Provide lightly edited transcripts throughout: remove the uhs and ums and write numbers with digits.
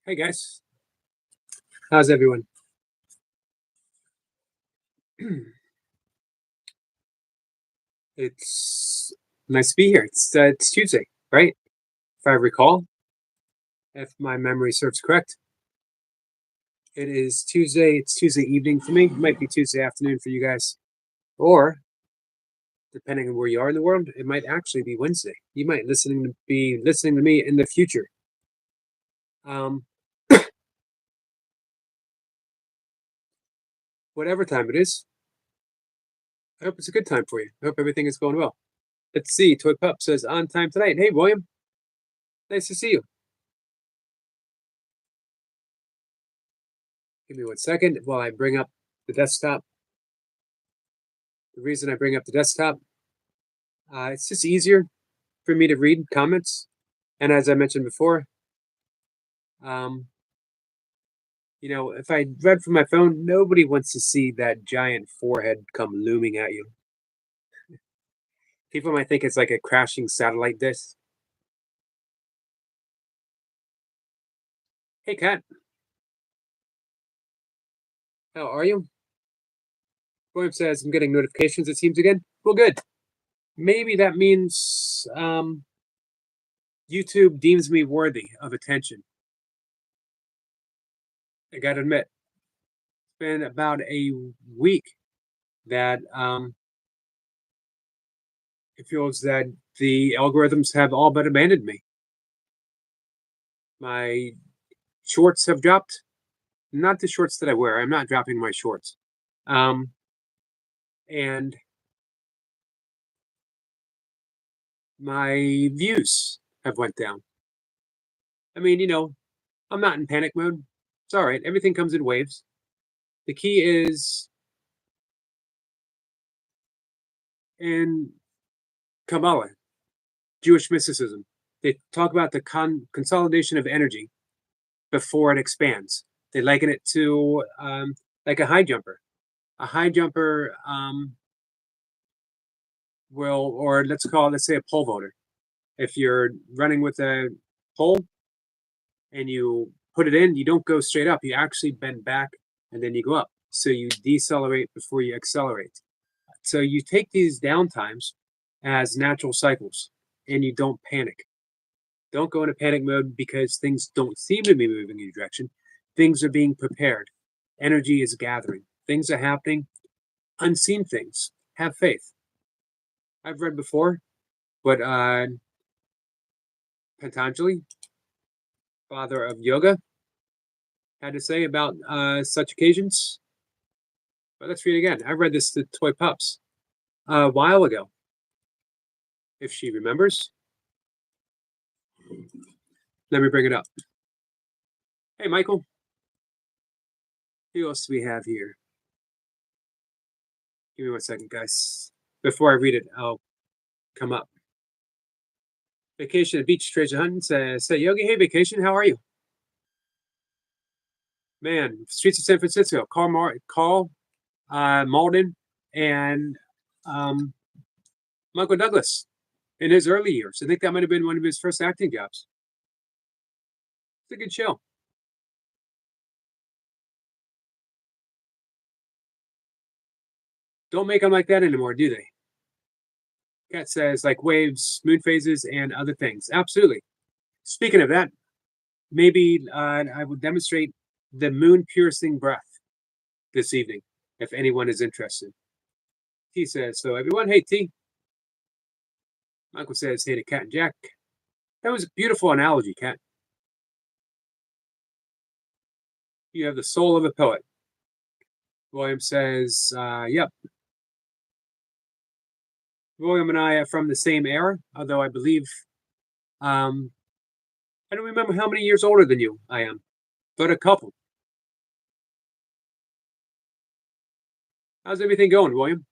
Hey guys, how's everyone? It's nice to be here. It's Tuesday, right? If I recall, if my memory serves correct, it is Tuesday. It's Tuesday evening for me. It might be Tuesday afternoon for you guys, or depending on where you are in the world, it might actually be Wednesday. You might be listening to me in the future. Um, whatever time it is, I hope it's a good time for you. I hope everything is going well. Let's see. Toy Pup says on time tonight. Hey William, nice to see you. Give me 1 second while I bring up the desktop. The reason I bring up the desktop, it's just easier for me to read comments. And as I mentioned before, um, if I read from my phone, nobody wants to see that giant forehead come looming at you. People might think it's like a crashing satellite dish. Hey, Kat, how are you? William says, I'm getting notifications, it seems again. Well, good. Maybe that means YouTube deems me worthy of attention. I gotta admit, it's been about a week that it feels that the algorithms have all but abandoned me. My shorts have dropped. Not the shorts that I wear. I'm not dropping my shorts. Um, and my views have went down. I mean, I'm not in panic mode. It's all right. Everything comes in waves. The key is in Kabbalah, Jewish mysticism. They talk about the consolidation of energy before it expands. They liken it to like a high jumper. A high jumper or let's say a pole vaulter. If you're running with a pole and you put it in, you don't go straight up. You actually bend back and then you go up. So you decelerate before you accelerate. So you take these down times as natural cycles and you don't panic. Don't go into panic mode because things don't seem to be moving in your direction. Things are being prepared. Energy is gathering. Things are happening. Unseen things. Have faith. I've read before what Patanjali, father of yoga, had to say about such occasions. But let's read it again. I read this to Toy Pups a while ago. If she remembers, let me bring it up. Hey, Michael. Who else do we have here? Give me 1 second, guys. Before I read it, I'll come up. Vacation at beach, treasure hunting. Say Yogi, hey, vacation. How are you? Man, streets of San Francisco. Carl Malden, and Michael Douglas in his early years. I think that might have been one of his first acting jobs. It's a good show. Don't make them like that anymore, do they? Cat says like waves, moon phases, and other things. Absolutely. Speaking of that, maybe I will demonstrate the moon piercing breath this evening if anyone is interested. T says, so everyone, hey T. Michael says, hey to Cat and Jack. That was a beautiful analogy, Cat. You have the soul of a poet. William says, yep. William and I are from the same era, although I believe, I don't remember how many years older than you I am, but a couple. How's everything going, William?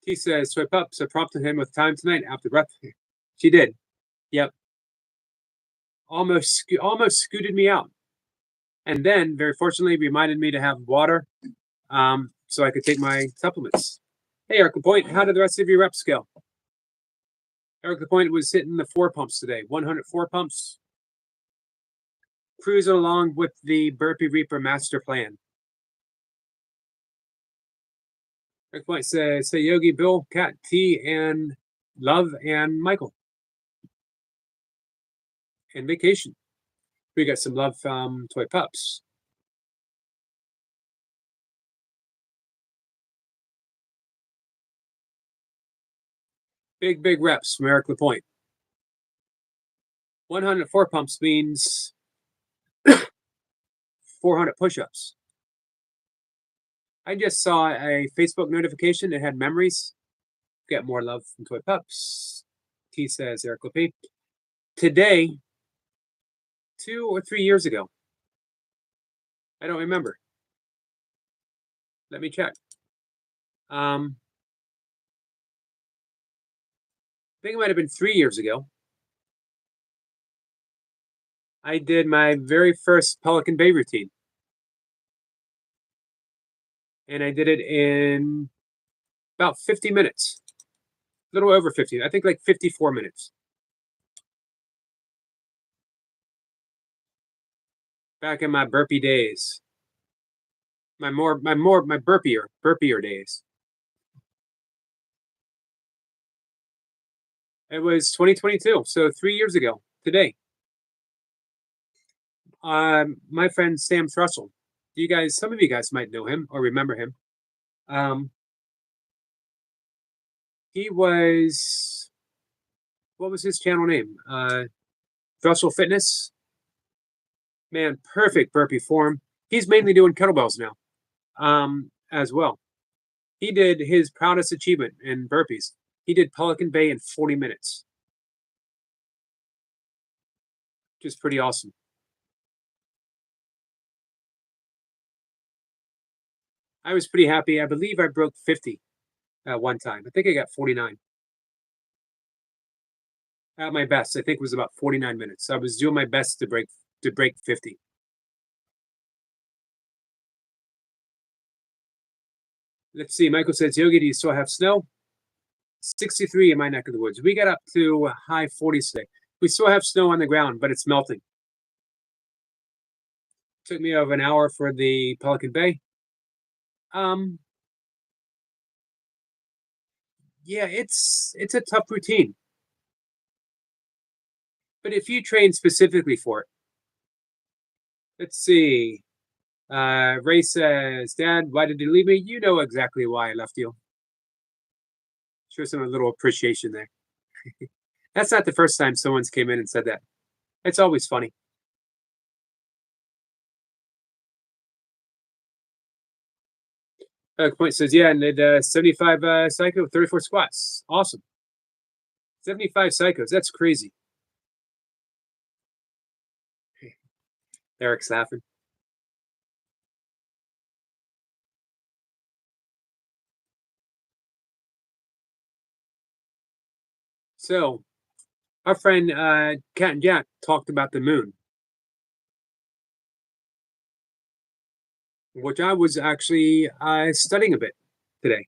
He says, swipe up, so prompted him with time tonight after breath. She did. Yep. Almost scooted me out. And then, very fortunately, reminded me to have water so I could take my supplements. Hey, Arca Point, how did the rest of your reps go? Eric Lapointe was hitting the 4 pumps today, 104 pumps. Cruising along with the Burpee Reaper master plan. Eric Lapointe says, "Say Yogi, Bill, Cat, T, and Love, and Michael. And vacation. We got some love from Toy Pups. Big reps from Eric Lapointe. 104 pumps means 400 push-ups. I just saw a Facebook notification that had memories. Get more love from Toy Pups. T says Eric Lapointe. Today, 2 or 3 years ago. I don't remember. Let me check. I think it might have been 3 years ago. I did my very first Pelican Bay routine. And I did it in about 50 minutes. A little over 50. I think like 54 minutes. Back in my burpee days. My burpier days. It was 2022, so 3 years ago today. My friend Sam Thrussell. Some of you guys might know him or remember him. He was, what was his channel name? Thrussell Fitness. Man, perfect burpee form. He's mainly doing kettlebells now, as well. He did his proudest achievement in burpees. He did Pelican Bay in 40 minutes. Which is pretty awesome. I was pretty happy. I believe I broke 50 at one time. I think I got 49. At my best, I think it was about 49 minutes. I was doing my best to break 50. Let's see. Michael says, Yogi, do you still have snow? 63 in my neck of the woods. We got up to high 40s today. We still have snow on the ground, but it's melting. Took me over an hour for the Pelican Bay. Yeah, it's a tough routine. But if you train specifically for it, let's see. Ray says, Dad, why did you leave me? You know exactly why I left you. Show some little appreciation there. That's not the first time someone's came in and said that. It's always funny. Point says, yeah, and did 75 psycho, 34 squats. Awesome. 75 psychos. That's crazy. Eric's laughing. So, our friend Cat and Jack talked about the moon, which I was actually studying a bit today.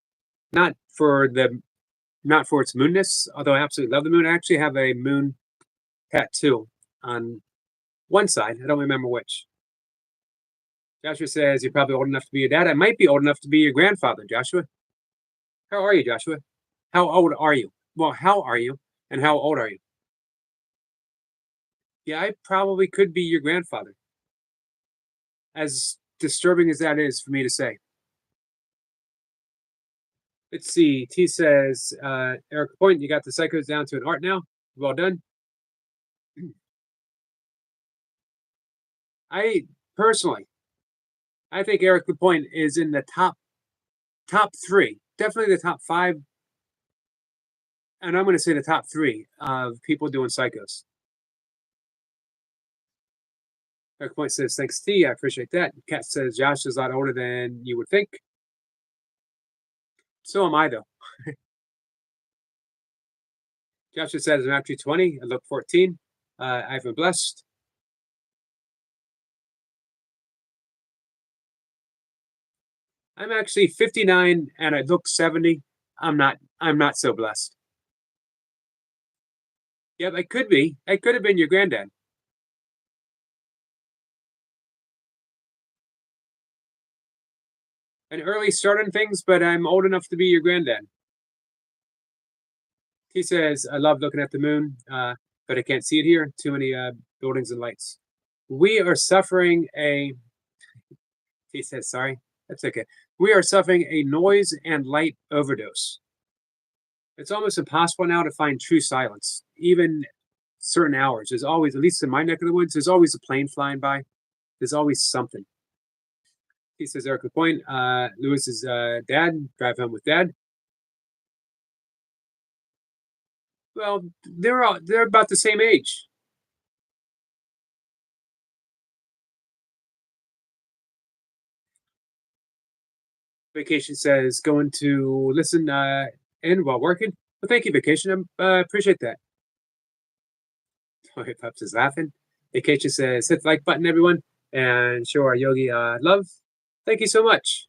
Not for its moonness, although I absolutely love the moon. I actually have a moon tattoo on one side. I don't remember which. Joshua says you're probably old enough to be your dad. I might be old enough to be your grandfather, Joshua. How are you, Joshua? How old are you? Well, how are you? And how old are you? Yeah, I probably could be your grandfather. As disturbing as that is for me to say. Let's see. T says, Eric Point, you got the psychos down to an art now. Well done. I personally, I think Eric Lapointe is in the top 3, definitely the top 5, and I'm going to say the top 3 of people doing psychos. Eric Lapointe says, thanks, T. I appreciate that. Kat says, Josh is a lot older than you would think. So am I, though. Joshua says, I'm actually 20. I look 14. I've been blessed. I'm actually 59 and I look 70. I'm not so blessed. Yep, I could be. I could have been your granddad. An early start on things, but I'm old enough to be your granddad. He says, I love looking at the moon, but I can't see it here. Too many buildings and lights. We are suffering a, he says, sorry, that's okay. We are suffering a noise and light overdose. It's almost impossible now to find true silence, even certain hours. There's always, at least in my neck of the woods, there's always a plane flying by. There's always something. He says, Eric, good point. Lewis's dad, drive home with dad. Well, they're about the same age. Vacation says going to listen in while working. Well, thank you, Vacation. I appreciate that. Toy Pups is laughing. Vacation says hit the like button, everyone, and show our yogi love. Thank you so much.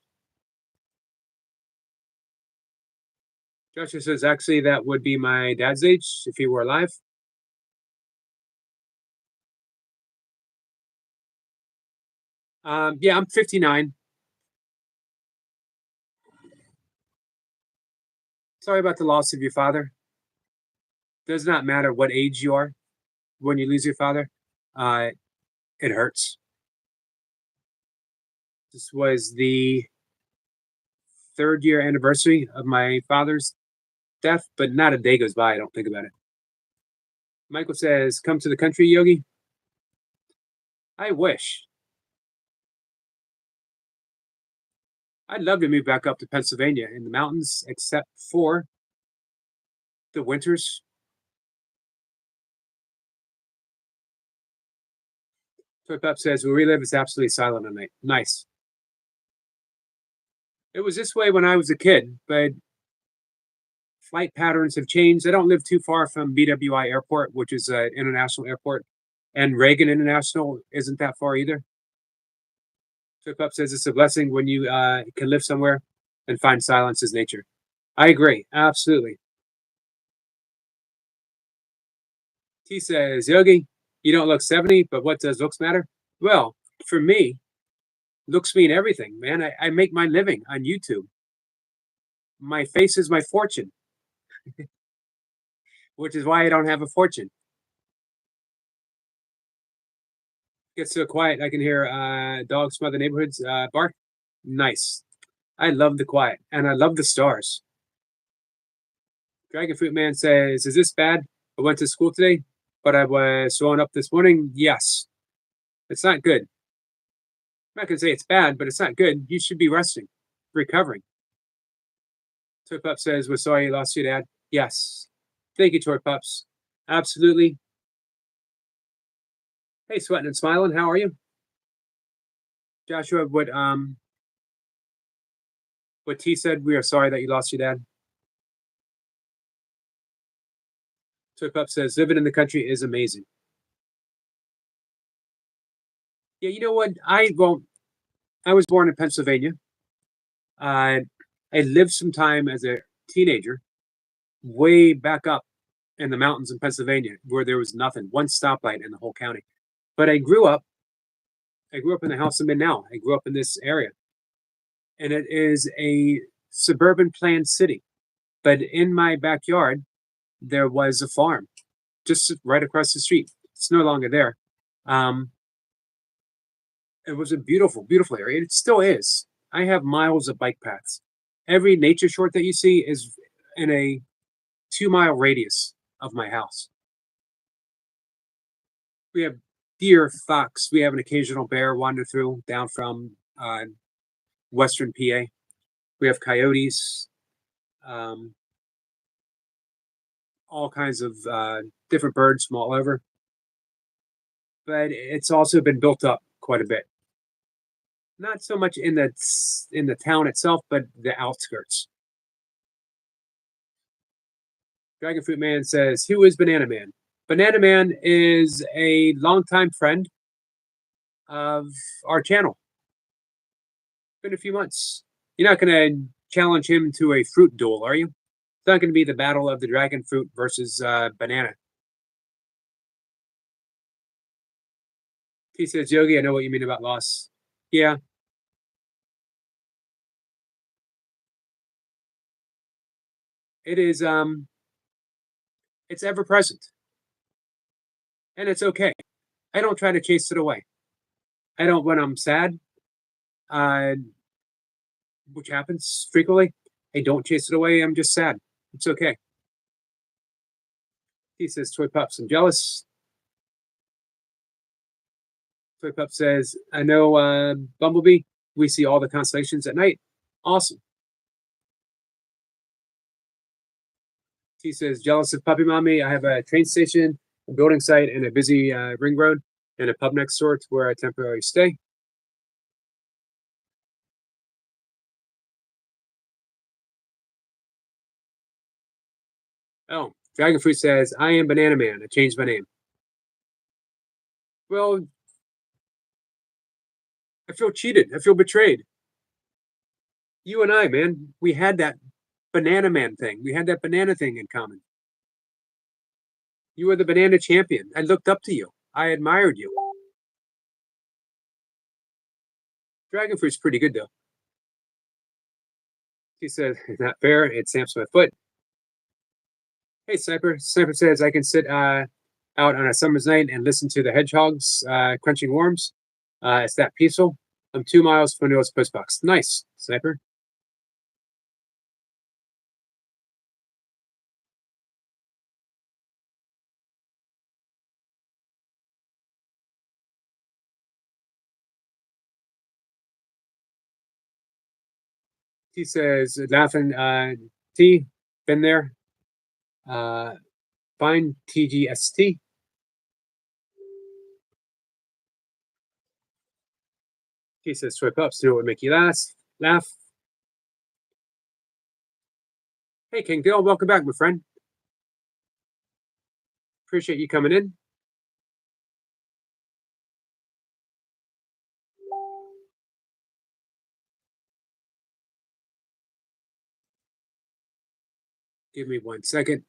Joshua says actually that would be my dad's age if he were alive. Yeah, I'm 59. Sorry about the loss of your father. Does not matter what age you are when you lose your father. Uh, it hurts. This was the third year anniversary of my father's death, but not a day goes by I don't think about it. Michael says, "Come to the country, Yogi." I wish. I'd love to move back up to Pennsylvania in the mountains, except for the winters. Toy Pep says, "Where we live is absolutely silent at night." Nice. It was this way when I was a kid, but flight patterns have changed. I don't live too far from BWI Airport, which is an international airport, and Reagan International isn't that far either. Trip Up says it's a blessing when you can live somewhere and find silence as nature. I agree, absolutely. T says, Yogi, you don't look 70, but what does looks matter? Well, for me, looks mean everything, man. I make my living on YouTube. My face is my fortune, which is why I don't have a fortune. Gets so quiet, I can hear dogs from other neighborhoods bark. Nice. I love the quiet, and I love the stars. Dragon Fruit Man says, "Is this bad? I went to school today, but I was thrown up this morning." Yes, it's not good. I'm not gonna say it's bad, but it's not good. You should be resting, recovering. Toy Pup says, "We're sorry you lost your dad." Yes, thank you, Toy Pups. Absolutely. Hey, sweating and smiling. How are you, Joshua? What T said? We are sorry that you lost your dad. Toy Pup says, "Living in the country is amazing." Yeah, you know what? I was born in Pennsylvania. Uh, I lived some time as a teenager way back up in the mountains in Pennsylvania where there was nothing, one stoplight in the whole county. But I grew up in the house I'm in now. I grew up in this area. And it is a suburban planned city. But in my backyard, there was a farm just right across the street. It's no longer there. Um, it was a beautiful, beautiful area. It still is. I have miles of bike paths. Every nature short that you see is in a 2 mile radius of my house. We have deer, fox. We have an occasional bear wander through down from western PA. We have coyotes, um, all kinds of different birds from all over. But it's also been built up quite a bit. Not so much in the town itself, but the outskirts. Dragon Fruit Man says, "Who is Banana Man?" Banana Man is a longtime friend of our channel. Been a few months. You're not going to challenge him to a fruit duel, are you? It's not going to be the battle of the dragon fruit versus banana. He says, Yogi, I know what you mean about loss. Yeah, it is. It's ever present, and it's okay. I don't try to chase it away. I don't when I'm sad, uh, which happens frequently. I don't chase it away. I'm just sad. It's okay. He says, Toy Pups, I'm jealous. Toy Pup says, I know Bumblebee. We see all the constellations at night. Awesome. He says, jealous of Puppy Mommy. I have a train station, a building site, and a busy ring road, and a pub next door to where I temporarily stay. Oh, Dragon Fruit says, I am Banana Man. I changed my name. Well, I feel cheated. I feel betrayed. You and I, man, we had that Banana Man thing. We had that banana thing in common. You were the banana champion. I looked up to you. I admired you. Dragon Fruit's pretty good, though. He said, not fair. It stamps my foot. Hey, Sniper. Sniper says, I can sit out on a summer's night and listen to the hedgehogs crunching worms. It's that peaceful. I'm 2 miles from the nearest post box. Nice, Sniper. He says, laughing, T, been there. Uh, fine, TGST. He says, swipe up, so it would make you laugh. Hey, King Bill, welcome back, my friend. Appreciate you coming in. Give me 1 second.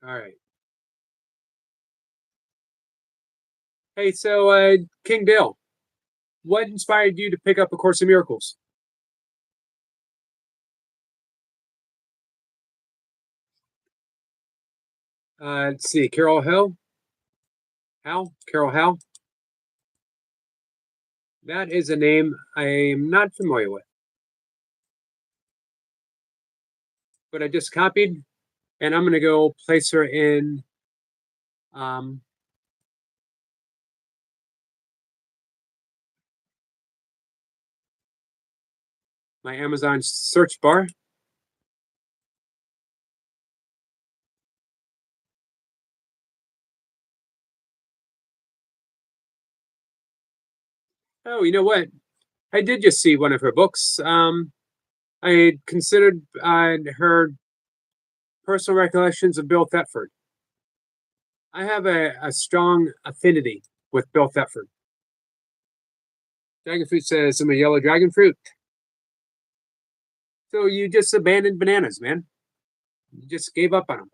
All right. Hey, so King Dale, what inspired you to pick up A Course in Miracles? Let's see, Carol Hill, Carol Hal. That is a name I am not familiar with, but I just copied, and I'm gonna go place her in um, my Amazon search bar. Oh, you know what? I did just see one of her books. I had considered her personal recollections of Bill Thetford. I have a strong affinity with Bill Thetford. Dragon fruit says, I'm a yellow dragon fruit. So you just abandoned bananas, man. You just gave up on them.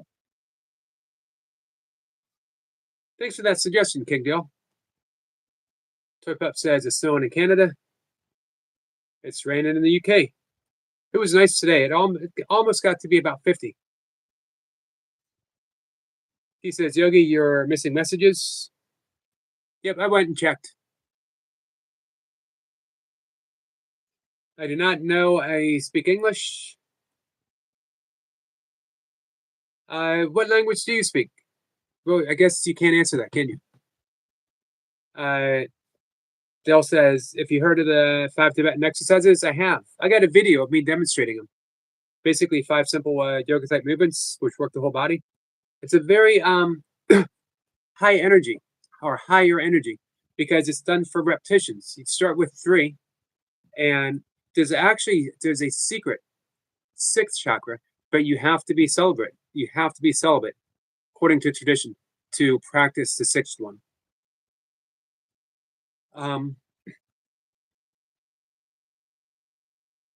Thanks for that suggestion, King Dale. Toy Pup says it's snowing in Canada. It's raining in the UK. It was nice today. It almost got to be about 50. He says, Yogi, you're missing messages. Yep, I went and checked. I do not know I speak English. What language do you speak? Well, I guess you can't answer that, can you? Dale says, if you heard of the 5 Tibetan exercises, I have. I got a video of me demonstrating them. Basically, 5 simple yoga type movements, which work the whole body. It's a very high energy or higher energy because it's done for repetitions. You start with 3, and there's a secret 6th chakra, but you have to be celibate. You have to be celibate, according to tradition, to practice the 6th one.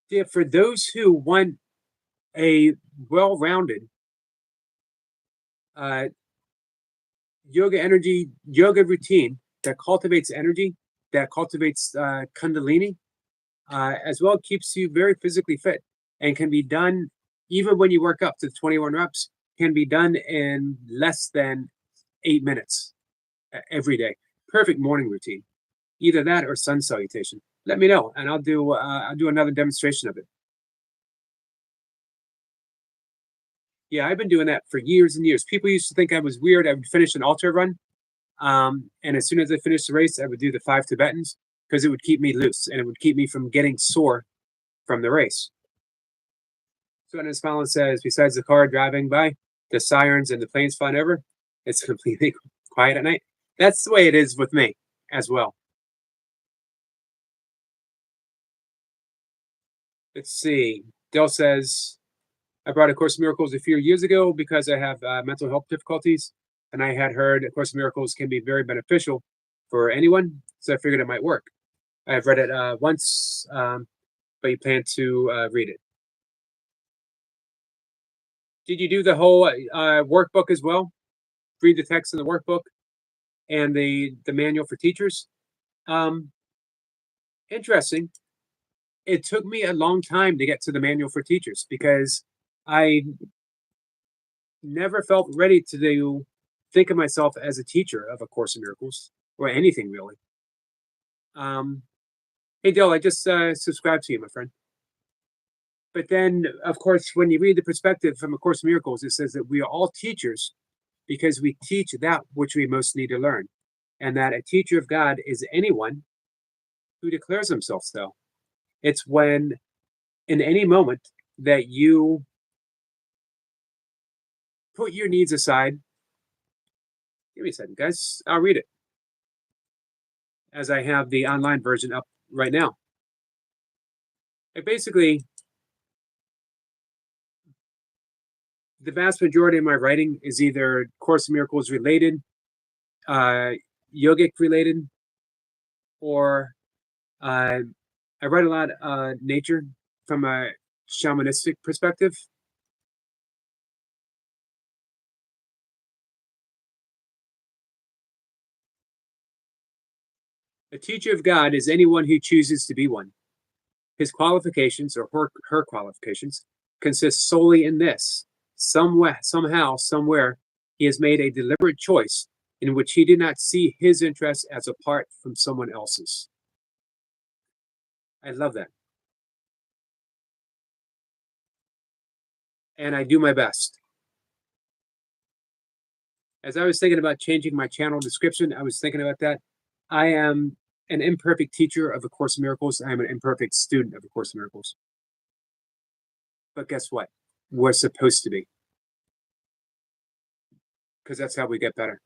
Yeah, for those who want a well-rounded uh, yoga routine, that cultivates energy, that cultivates kundalini, as well keeps you very physically fit and can be done even when you work up to 21 reps, can be done in less than 8 minutes every day. Perfect morning routine. Either that or sun salutation. Let me know, and I'll do another demonstration of it. Yeah, I've been doing that for years and years. People used to think I was weird. I would finish an ultra run, and as soon as I finished the race, I would do the 5 Tibetans because it would keep me loose and it would keep me from getting sore from the race. So when Smiley says, besides the car driving by, the sirens and the planes flying over, it's completely quiet at night. That's the way it is with me as well. Let's see. Dell says, I brought A Course in Miracles a few years ago because I have mental health difficulties, and I had heard A Course in Miracles can be very beneficial for anyone, so I figured it might work. I've read it once, but you plan to read it. Did you do the whole workbook as well? Read the text in the workbook and the manual for teachers? Interesting. It took me a long time to get to the manual for teachers because I never felt ready to think of myself as a teacher of A Course in Miracles or anything really. Hey, Dale, I just subscribed to you, my friend. But then, of course, when you read the perspective from A Course in Miracles, it says that we are all teachers because we teach that which we most need to learn. And that a teacher of God is anyone who declares himself so. It's when, in any moment, that you put your needs aside. Give me a second, guys. I'll read it as I have the online version up right now. Basically, the vast majority of my writing is either Course in Miracles related, yogic related, or I write a lot nature from a shamanistic perspective. A teacher of God is anyone who chooses to be one. His qualifications, or her qualifications, consist solely in this. Somehow, somewhere, he has made a deliberate choice in which he did not see his interests as apart from someone else's. I love that. And I do my best. As I was thinking about changing my channel description, I was thinking about that. I am an imperfect teacher of A Course in Miracles. I am an imperfect student of A Course in Miracles. But guess what? We're supposed to be. Because that's how we get better.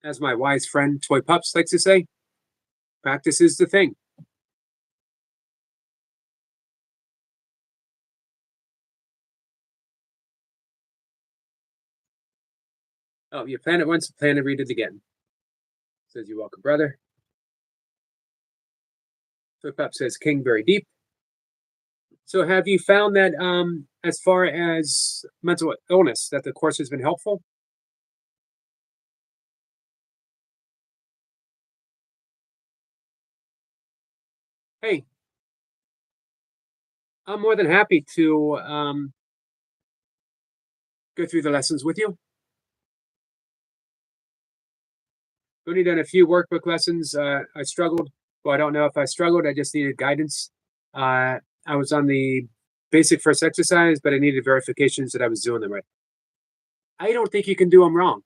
As my wise friend Toy Pups likes to say, practice is the thing. Oh, you plan it once, plan to read it again. Says, you're welcome, brother. Toy Pup says, King very deep. So have you found that as far as mental illness, that the course has been helpful? Hey, I'm more than happy to go through the lessons with you. I've only done a few workbook lessons. I struggled. Well, I don't know if I struggled. I just needed guidance. I was on the basic first exercise, but I needed verifications that I was doing them right. I don't think you can do them wrong.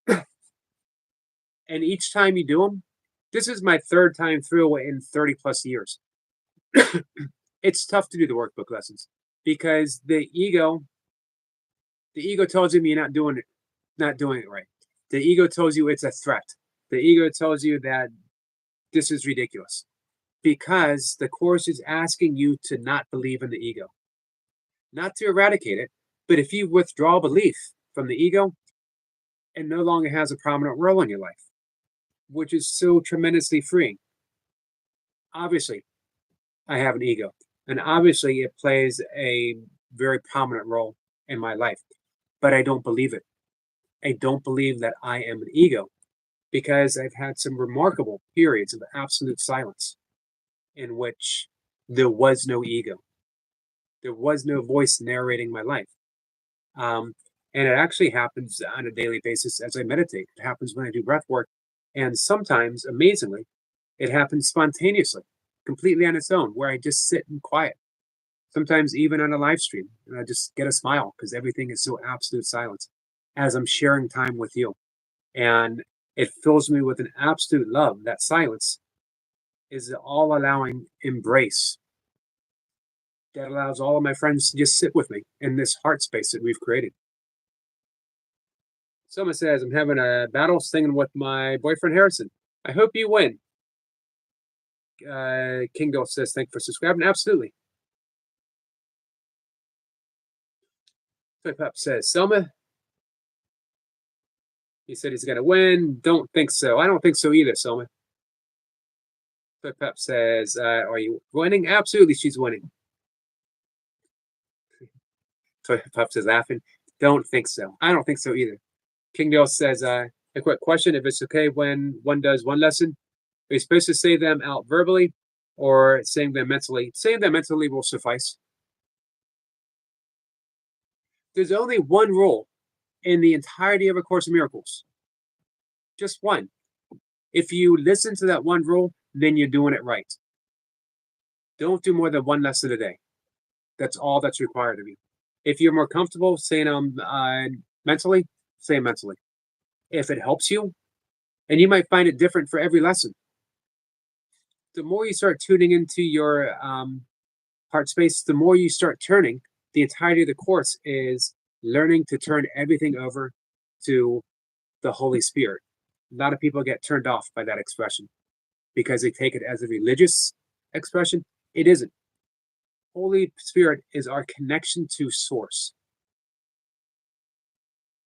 And each time you do them, this is my third time through in 30 plus years. It's tough to do the workbook lessons because the ego tells you you're not doing it right. The ego tells you it's a threat. The ego tells you that this is ridiculous because the course is asking you to not believe in the ego, not to eradicate it, but if you withdraw belief from the ego, it no longer has a prominent role in your life, which is so tremendously freeing. Obviously, I have an ego, and obviously it plays a very prominent role in my life, but I don't believe it. I don't believe that I am an ego because I've had some remarkable periods of absolute silence in which there was no ego. There was no voice narrating my life. Um, and it actually happens on a daily basis as I meditate. It happens when I do breath work. And sometimes, amazingly, it happens spontaneously, completely on its own, where I just sit in quiet. Sometimes even on a live stream, and I just get a smile because everything is so absolute silence as I'm sharing time with you. And it fills me with an absolute love. That silence is all allowing embrace that allows all of my friends to just sit with me in this heart space that we've created. Someone says, I'm having a battle singing with my boyfriend Harrison. I hope you win. Kingo says, thank you for subscribing. Absolutely. Toy Pop says, Selma, he said he's going to win. Don't think so. I don't think so either, Selma. Toy Pop says, are you winning? Absolutely, she's winning. Toy Pop says, laughing. Don't think so. I don't think so either. King Dale says, a quick question. If it's okay when one does one lesson, are you supposed to say them out verbally or saying them mentally? Saying them mentally will suffice. There's only one rule in the entirety of A Course in Miracles. Just one. If you listen to that one rule, then you're doing it right. Don't do more than one lesson a day. That's all that's required of you. If you're more comfortable saying them mentally, say mentally. If it helps you, and you might find it different for every lesson. The more you start tuning into your heart space, the more you start turning. The entirety of the course is learning to turn everything over to the Holy Spirit. A lot of people get turned off by that expression because they take it as a religious expression. It isn't. Holy Spirit is our connection to Source.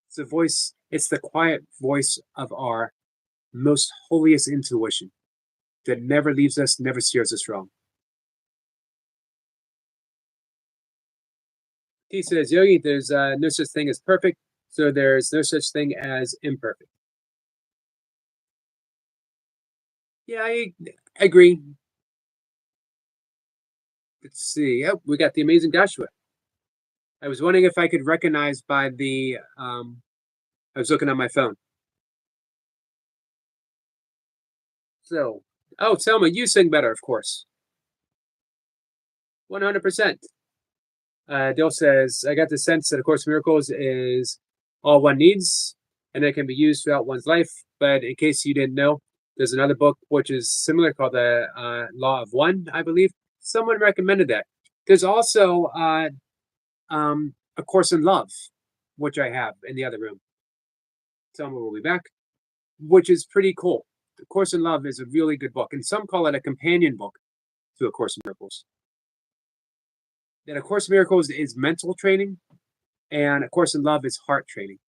It's the voice, it's the quiet voice of our most holiest intuition that never leaves us, never steers us wrong. He says, Yogi, there's no such thing as perfect, so there's no such thing as imperfect. Yeah, I agree. Let's see. Oh, we got the amazing Joshua. I was wondering if I could recognize by the. I was looking on my phone. So, oh, Selma, you sing better, of course. 100%. Dill says, I got the sense that A Course in Miracles is all one needs and it can be used throughout one's life. But in case you didn't know, there's another book which is similar called The Law of One, I believe. Someone recommended that. There's also A Course in Love, which I have in the other room. Someone will be back, which is pretty cool. A Course in Love is a really good book, and some call it a companion book to A Course in Miracles. That A Course in Miracles is mental training, and A Course in Love is heart training.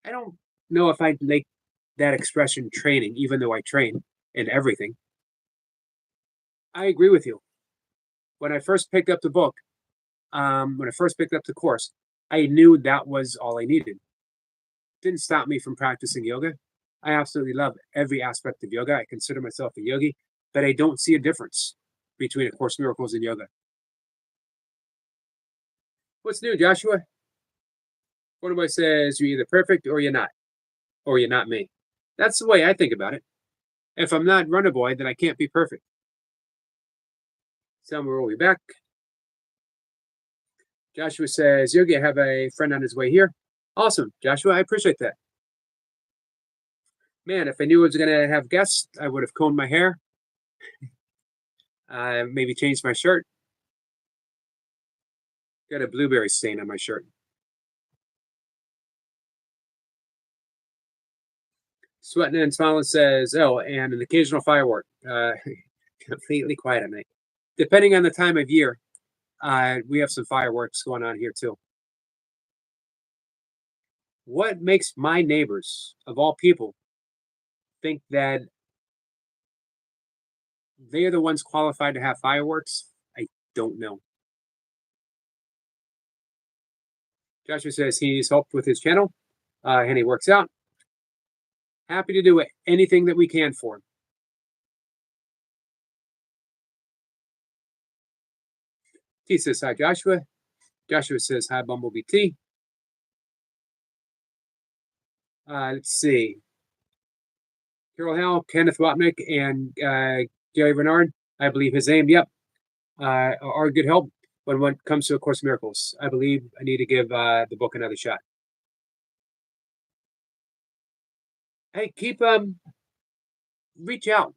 I don't know if I'd make that expression training, even though I train in everything. I agree with you. When I first picked up the book, when I first picked up the course, I knew that was all I needed. It didn't stop me from practicing yoga. I absolutely love every aspect of yoga. I consider myself a yogi, but I don't see a difference between A Course in Miracles and yoga. What's new, Joshua? Wonderboy says you're either perfect or you're not me. That's the way I think about it. If I'm not Runnerboy, then I can't be perfect. Selma will be back. Joshua says, Yogi, I have a friend on his way here. Awesome, Joshua, I appreciate that. Man, if I knew I was going to have guests, I would have combed my hair, maybe changed my shirt. Got a blueberry stain on my shirt. Sweating and smiling says, oh, and an occasional firework. Completely quiet at night. Depending on the time of year, we have some fireworks going on here too. What makes my neighbors, of all people, think that they are the ones qualified to have fireworks? I don't know. Joshua says he's helped with his channel and he works out. Happy to do anything that we can for him. T says hi, Joshua. Joshua says hi, Bumblebee T. Let's see. Carol Howell, Kenneth Wapnick, and Gary Renard, I believe his name, yep, are good help when it comes to A Course in Miracles. I believe I need to give the book another shot. Hey, keep reach out.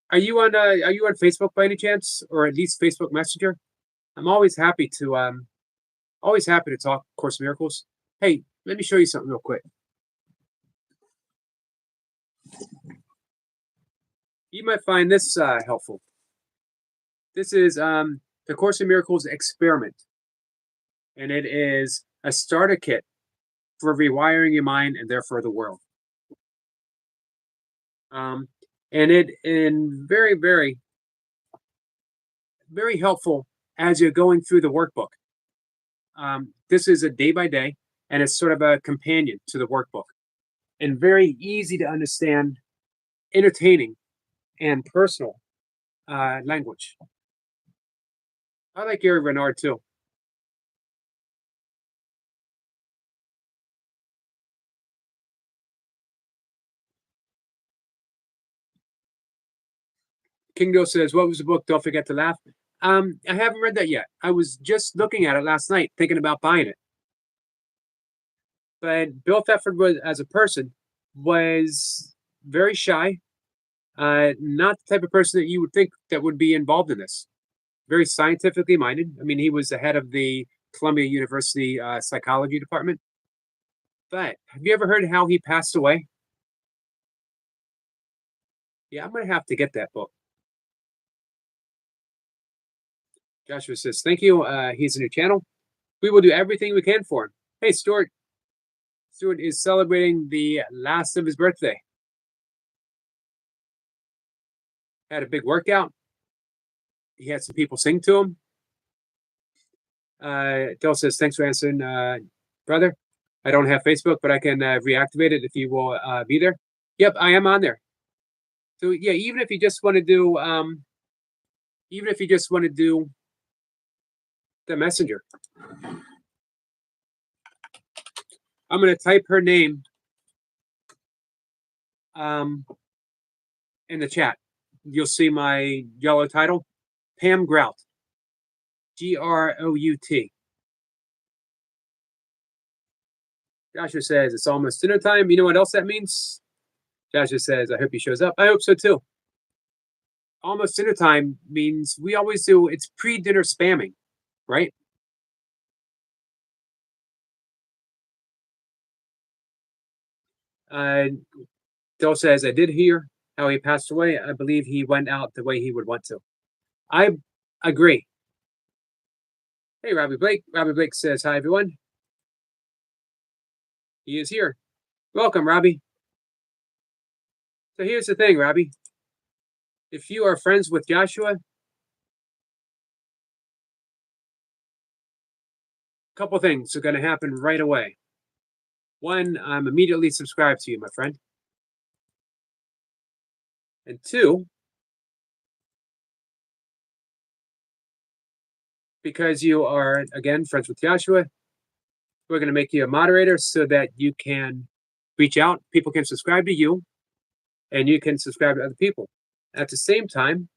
Are you on Facebook by any chance, or at least Facebook Messenger? I'm always happy to talk Course in Miracles. Hey, let me show you something real quick. You might find this helpful. This is the Course in Miracles experiment, and it is a starter kit for rewiring your mind and therefore the world. And it in very, very, very helpful as you're going through the workbook. This is a day by day, and it's sort of a companion to the workbook, and very easy to understand, entertaining, and personal language. I like Gary Renard too. Kingo says, "What was the book? Don't forget to laugh." I haven't read that yet. I was just looking at it last night, thinking about buying it. But Bill Thetford was, as a person, was very shy. Not the type of person that you would think that would be involved in this. Very scientifically minded. I mean, he was the head of the Columbia University psychology department. But have you ever heard how he passed away? Yeah, I'm gonna have to get that book. Joshua says, "Thank you." He's in your channel. We will do everything we can for him. Hey, Stuart. Stuart is celebrating the last of his birthday. Had a big workout. He had some people sing to him. Del says, "Thanks for answering, brother. I don't have Facebook, but I can reactivate it if you will be there." Yep, I am on there. So yeah, even if you just want to do, the messenger, I'm going to type her name in the chat. You'll see my yellow title, Pam Grout, Grout. Joshua says it's almost dinner time. You know what else that means? Joshua says, "I hope he shows up." I hope so too. Almost dinner time means we always do. It's pre-dinner spamming, right? Del says, "I did hear how he passed away. I believe he went out the way he would want to." I agree. Hey, Robbie Blake. Robbie Blake says, "Hi, everyone." He is here. Welcome, Robbie. So here's the thing, Robbie. If you are friends with Joshua, a couple things are going to happen right away. One, I'm immediately subscribed to you, my friend. And two, because you are, again, friends with Joshua, we're going to make you a moderator so that you can reach out. People can subscribe to you, and you can subscribe to other people. At the same time,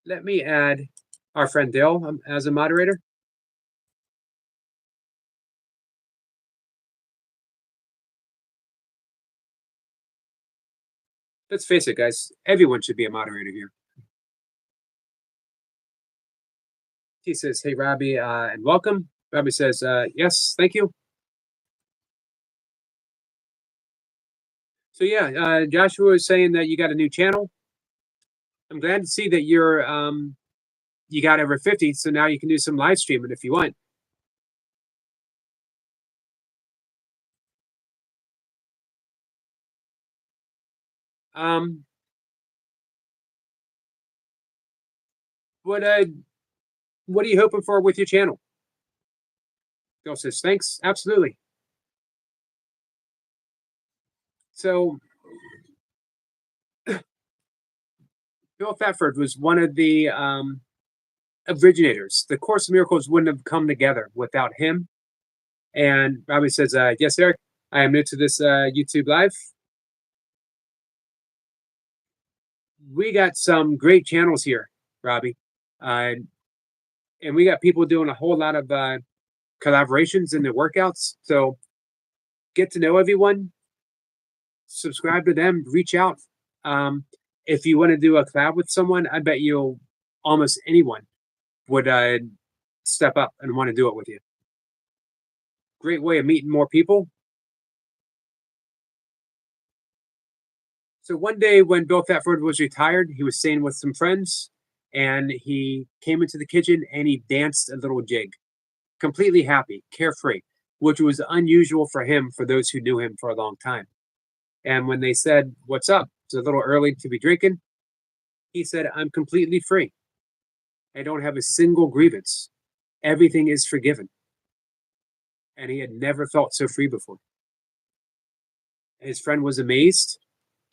let me add our friend Dale as a moderator. Let's face it, guys. Everyone should be a moderator here. He says, "Hey, Robbie, and welcome." Robbie says, "Yes, thank you." So yeah, Joshua is saying that you got a new channel. I'm glad to see that you got over 50, so now you can do some live streaming if you want. What what are you hoping for with your channel? Bill says, thanks. Absolutely. So Bill Thetford was one of the originators. The Course of Miracles wouldn't have come together without him. And Robbie says, yes, Eric, I am new to this YouTube Live. We got some great channels here, Robbie. And we got people doing a whole lot of collaborations in their workouts. So get to know everyone, subscribe to them, reach out. If you want to do a collab with someone, I bet you almost anyone would step up and want to do it with you. Great way of meeting more people. So one day when Bill Thetford was retired, he was staying with some friends, and he came into the kitchen and he danced a little jig, completely happy, carefree, which was unusual for him for those who knew him for a long time. And when they said, "What's up? It's a little early to be drinking," he said, "I'm completely free. I don't have a single grievance. Everything is forgiven." And he had never felt so free before. His friend was amazed.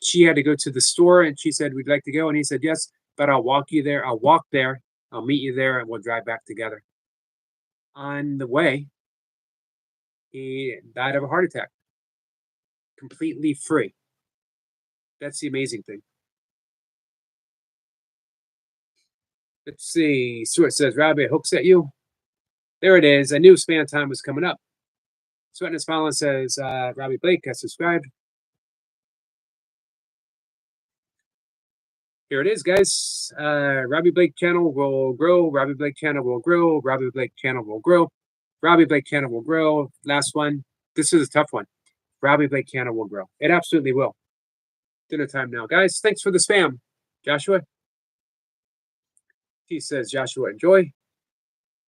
She had to go to the store and she said, "We'd like to go." And he said, "Yes, but I'll walk you there. I'll walk there. I'll meet you there and we'll drive back together." On the way, he died of a heart attack, completely free. That's the amazing thing. Let's see. Stuart says, "Robbie, hooks at you." There it is. I knew span time was coming up. Sweating and Smiling says, Robbie Blake has subscribed. Here it is, guys. Robbie Blake channel will grow. Robbie Blake channel will grow. Robbie Blake channel will grow. Robbie Blake channel will grow. Last one. This is a tough one. Robbie Blake channel will grow. It absolutely will. Dinner time now, guys. Thanks for the spam. Joshua. He says, Joshua, enjoy.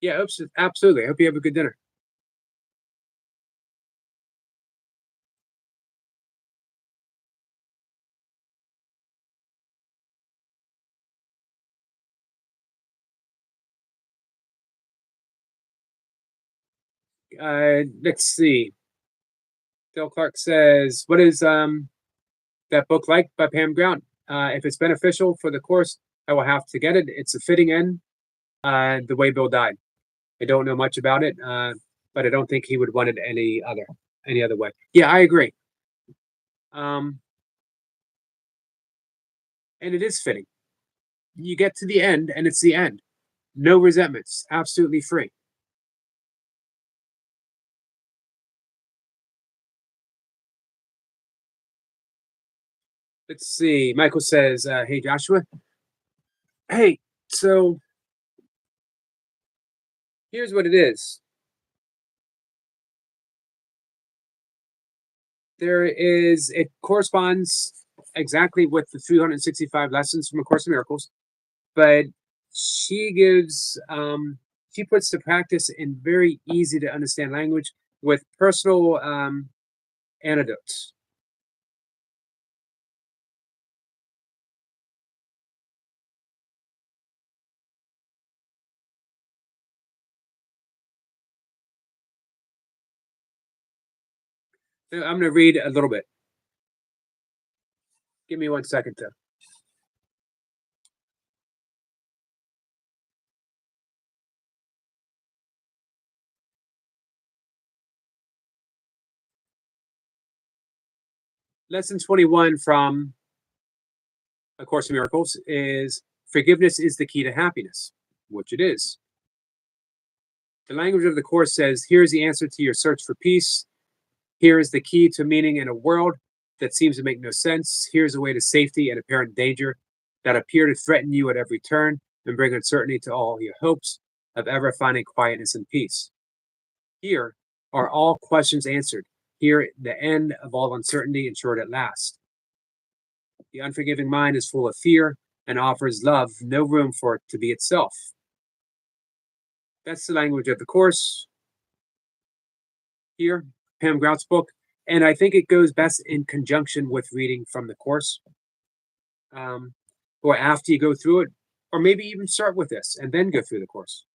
Yeah, absolutely. I hope you have a good dinner. Let's see. Dale Clark says, what is that book like by Pam Ground? If it's beneficial for the course, I will have to get it. It's a fitting end. The way Bill died. I don't know much about it, but I don't think he would want it any other way. Yeah, I agree. And it is fitting. You get to the end, and it's the end. No resentments. Absolutely free. Let's see. Michael says, "Hey Joshua. Hey, so here's what it is. It corresponds exactly with the 365 lessons from A Course in Miracles, but she gives she puts the practice in very easy to understand language with personal anecdotes. I'm going to read a little bit. Give me 1 second, though. Lesson 21 from A Course in Miracles is forgiveness is the key to happiness, which it is. The language of the Course says, here's the answer to your search for peace. Here is the key to meaning in a world that seems to make no sense. Here's a way to safety and apparent danger that appear to threaten you at every turn and bring uncertainty to all your hopes of ever finding quietness and peace. Here are all questions answered. Here, the end of all uncertainty ensured at last. The unforgiving mind is full of fear and offers love no room for it to be itself. That's the language of the Course. Here, Pam Grout's book, and I think it goes best in conjunction with reading from the Course, or after you go through it, or maybe even start with this and then go through the Course.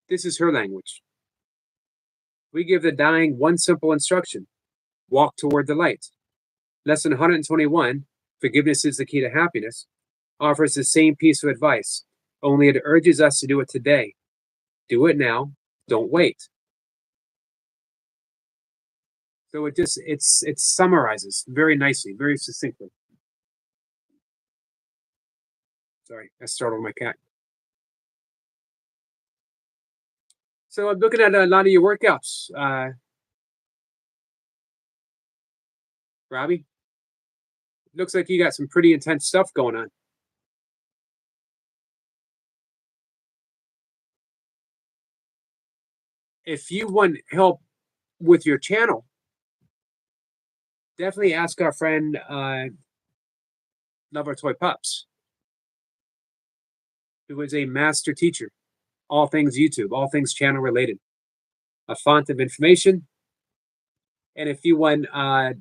This is her language. We give the dying one simple instruction: walk toward the light. Lesson 121, Forgiveness is the Key to Happiness, offers the same piece of advice, only it urges us to do it today. Do it now, don't wait. So it summarizes very nicely, very succinctly. Sorry, I startled my cat. So I'm looking at a lot of your workouts, Robbie. Looks like you got some pretty intense stuff going on. If you want help with your channel, definitely ask our friend Love Our Toy Pups, who is a master teacher, all things YouTube, all things channel related, a font of information. And if you want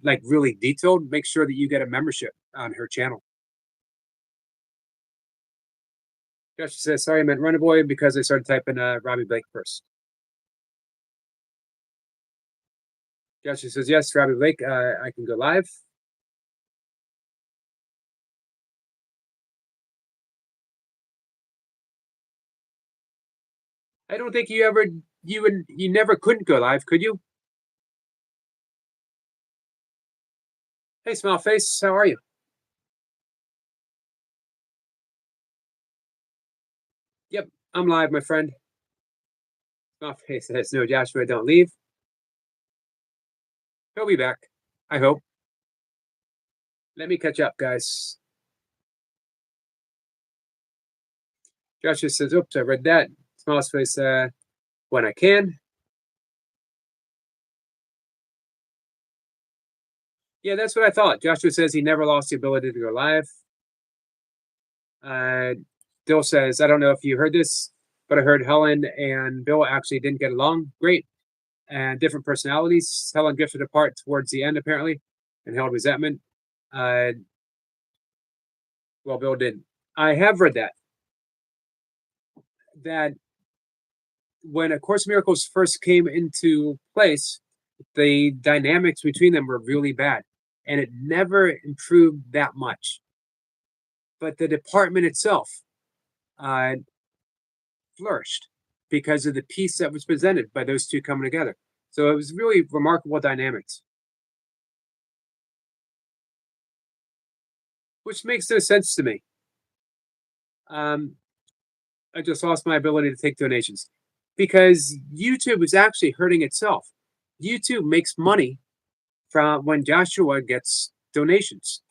like really detailed, make sure that you get a membership on her channel. Josh says, sorry, I meant Runaway because I started typing Robbie Blake first. Josh says, yes, Robbie Blake, I can go live. I don't think you never couldn't go live, could you? Hey, smile face, how are you? Yep, I'm live, my friend. Smile face says, no, Joshua, don't leave. He'll be back, I hope. Let me catch up, guys. Joshua says, oops, I read that. Smile face, when I can. Yeah, that's what I thought. Joshua says he never lost the ability to go live. Bill says, I don't know if you heard this, but I heard Helen and Bill actually didn't get along. Great. And different personalities. Helen drifted apart towards the end, apparently, and held resentment. Well, Bill didn't. I have read that when A Course in Miracles first came into place, the dynamics between them were really bad, and it never improved that much. But the department itself flourished because of the piece that was presented by those two coming together. So it was really remarkable dynamics, which makes no sense to me. I just lost my ability to take donations because YouTube is actually hurting itself. YouTube makes money from when Joshua gets donations.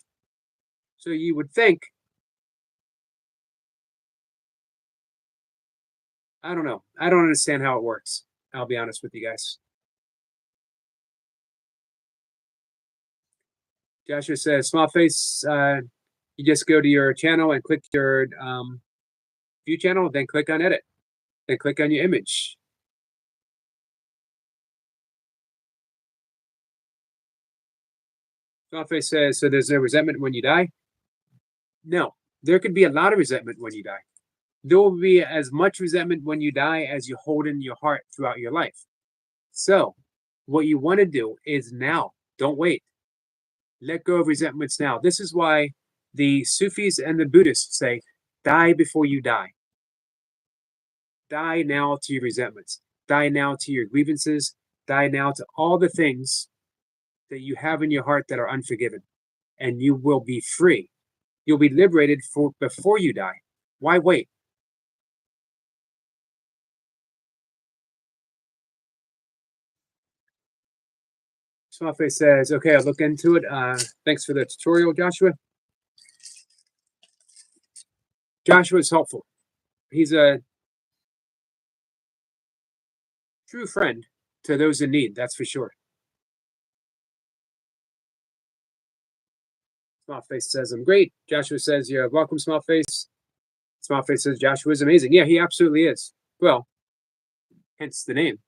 So you would think, I don't know. I don't understand how it works. I'll be honest with you guys. Joshua says, small face, you just go to your channel and click your view channel, then click on edit, then click on your image. Small face says, so there's no resentment when you die? No, there could be a lot of resentment when you die. There will be as much resentment when you die as you hold in your heart throughout your life. So, what you want to do is now, don't wait. Let go of resentments now. This is why the Sufis and the Buddhists say, die before you die. Die now to your resentments. Die now to your grievances. Die now to all the things that you have in your heart that are unforgiven. And you will be free. You'll be liberated before you die. Why wait? Swafe says, okay, I'll look into it. Thanks for the tutorial, Joshua. Joshua is helpful. He's a true friend to those in need, that's for sure. Smallface says, I'm great. Joshua says, you're welcome, Smallface. Smallface says, Joshua is amazing. Yeah, he absolutely is. Well, hence the name.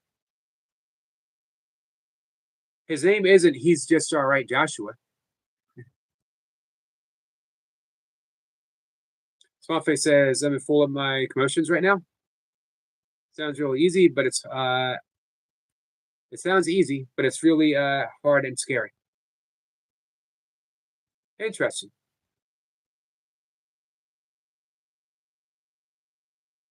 His name isn't He's Just All Right, Joshua. Smallface says, I'm full of my commotions right now. Sounds real easy, but it sounds easy, but it's really hard and scary. Interesting.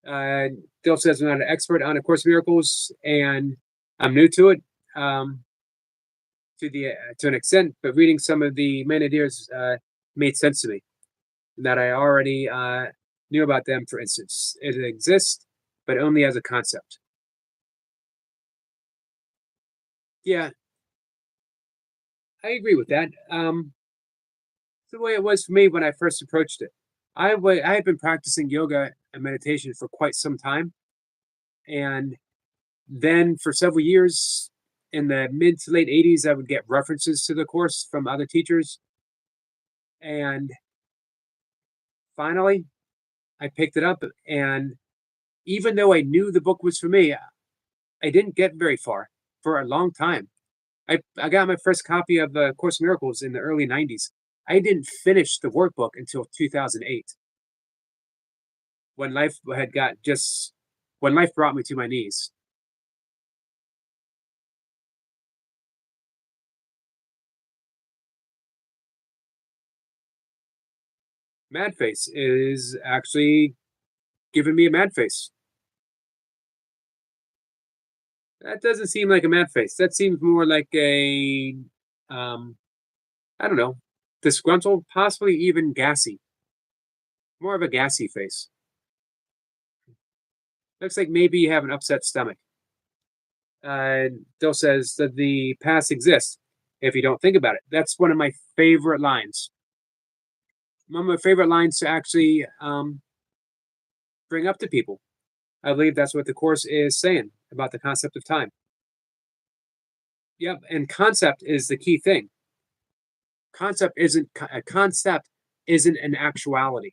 Uh, Dill says I'm not an expert on A Course in Miracles, and I'm new to it to an extent. But reading some of the main ideas made sense to me. That I already knew about them. For instance, it exists, but only as a concept. Yeah, I agree with that. It's the way it was for me when I first approached it. I had been practicing yoga and meditation for quite some time, and then for several years in the mid to late 80s, I would get references to the course from other teachers. And finally, I picked it up. And even though I knew the book was for me, I didn't get very far for a long time. I got my first copy of the Course in Miracles in the early 90s. I didn't finish the workbook until 2008 when life brought me to my knees. Mad face is actually giving me a mad face. That doesn't seem like a mad face. That seems more like um, I don't know, disgruntled, possibly even gassy. More of a gassy face. Looks like maybe you have an upset stomach. Dill says that the past exists if you don't think about it. That's one of my favorite lines. One of my favorite lines to actually bring up to people. I believe that's what the Course is saying about the concept of time. Yep, and concept is the key thing. A concept isn't an actuality.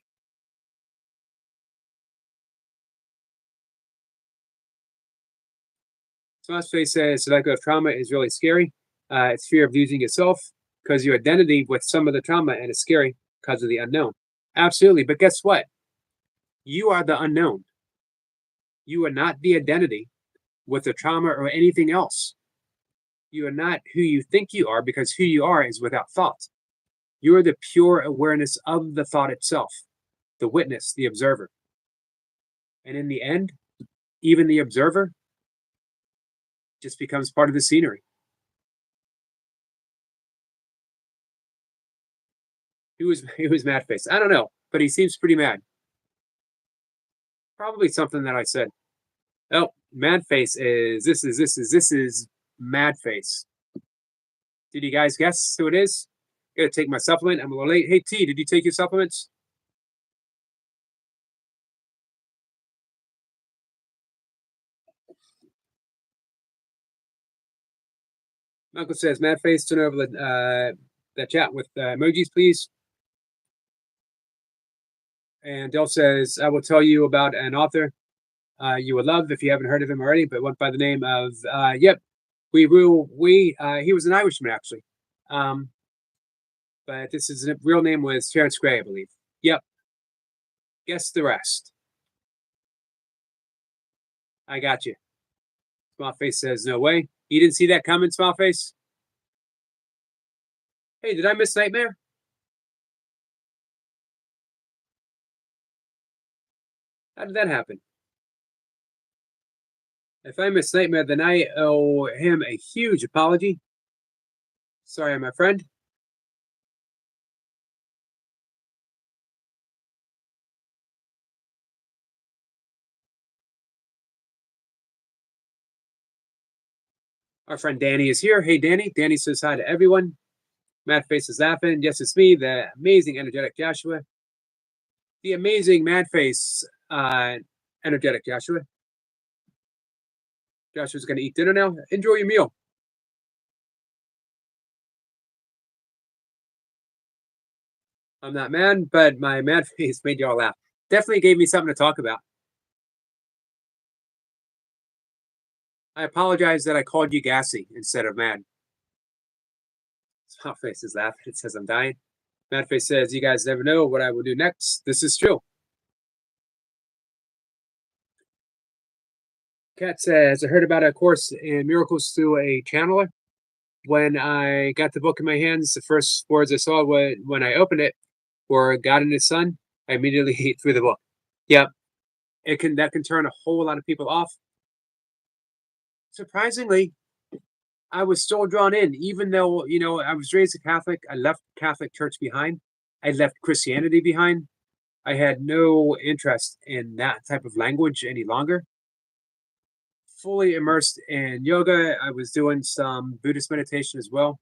Philosophy says psycho of trauma is really scary. It's fear of losing yourself because your identity with some of the trauma, and it's scary because of the unknown. Absolutely, but guess what? You are the unknown. You are not the identity with the trauma or anything else. You are not who you think you are because who you are is without thought. You are the pure awareness of the thought itself, the witness, the observer. And in the end, even the observer just becomes part of the scenery. Who was mad face? I don't know, but he seems pretty mad. Probably something that I said. Oh, mad face is this is mad face. Did you guys guess who it is? Gotta take my supplement. I'm a little late. Hey T, did you take your supplements? Michael says, mad face, turn over the chat with emojis, please. And Del says, I will tell you about an author you would love if you haven't heard of him already, but went by the name of, yep, he was an Irishman, actually. But his real name was Terence Gray, I believe. Yep. Guess the rest. I got you. Small face says, no way. You didn't see that comment, small face? Hey, did I miss Nightmare? How did that happen? If I miss Nightmare, then I owe him a huge apology. Sorry, my friend. Our friend Danny is here. Hey, Danny. Danny says hi to everyone. Mad Face is laughing. Yes, it's me, the amazing, energetic Joshua. The amazing Mad Face, energetic Joshua. Joshua's going to eat dinner now. Enjoy your meal. I'm not mad, but my mad face made y'all laugh. Definitely gave me something to talk about. I apologize that I called you gassy instead of mad. Small face is laughing. It says I'm dying. Mad face says, you guys never know what I will do next. This is true. Kat says, I heard about a course in miracles through a channeler. When I got the book in my hands, the first words I saw when I opened it were God and His Son. I immediately threw the book. Yep, that can turn a whole lot of people off. Surprisingly, I was still drawn in, even though I was raised a Catholic. I left Catholic Church behind. I left Christianity behind. I had no interest in that type of language any longer. Fully immersed in yoga. I was doing some Buddhist meditation as well.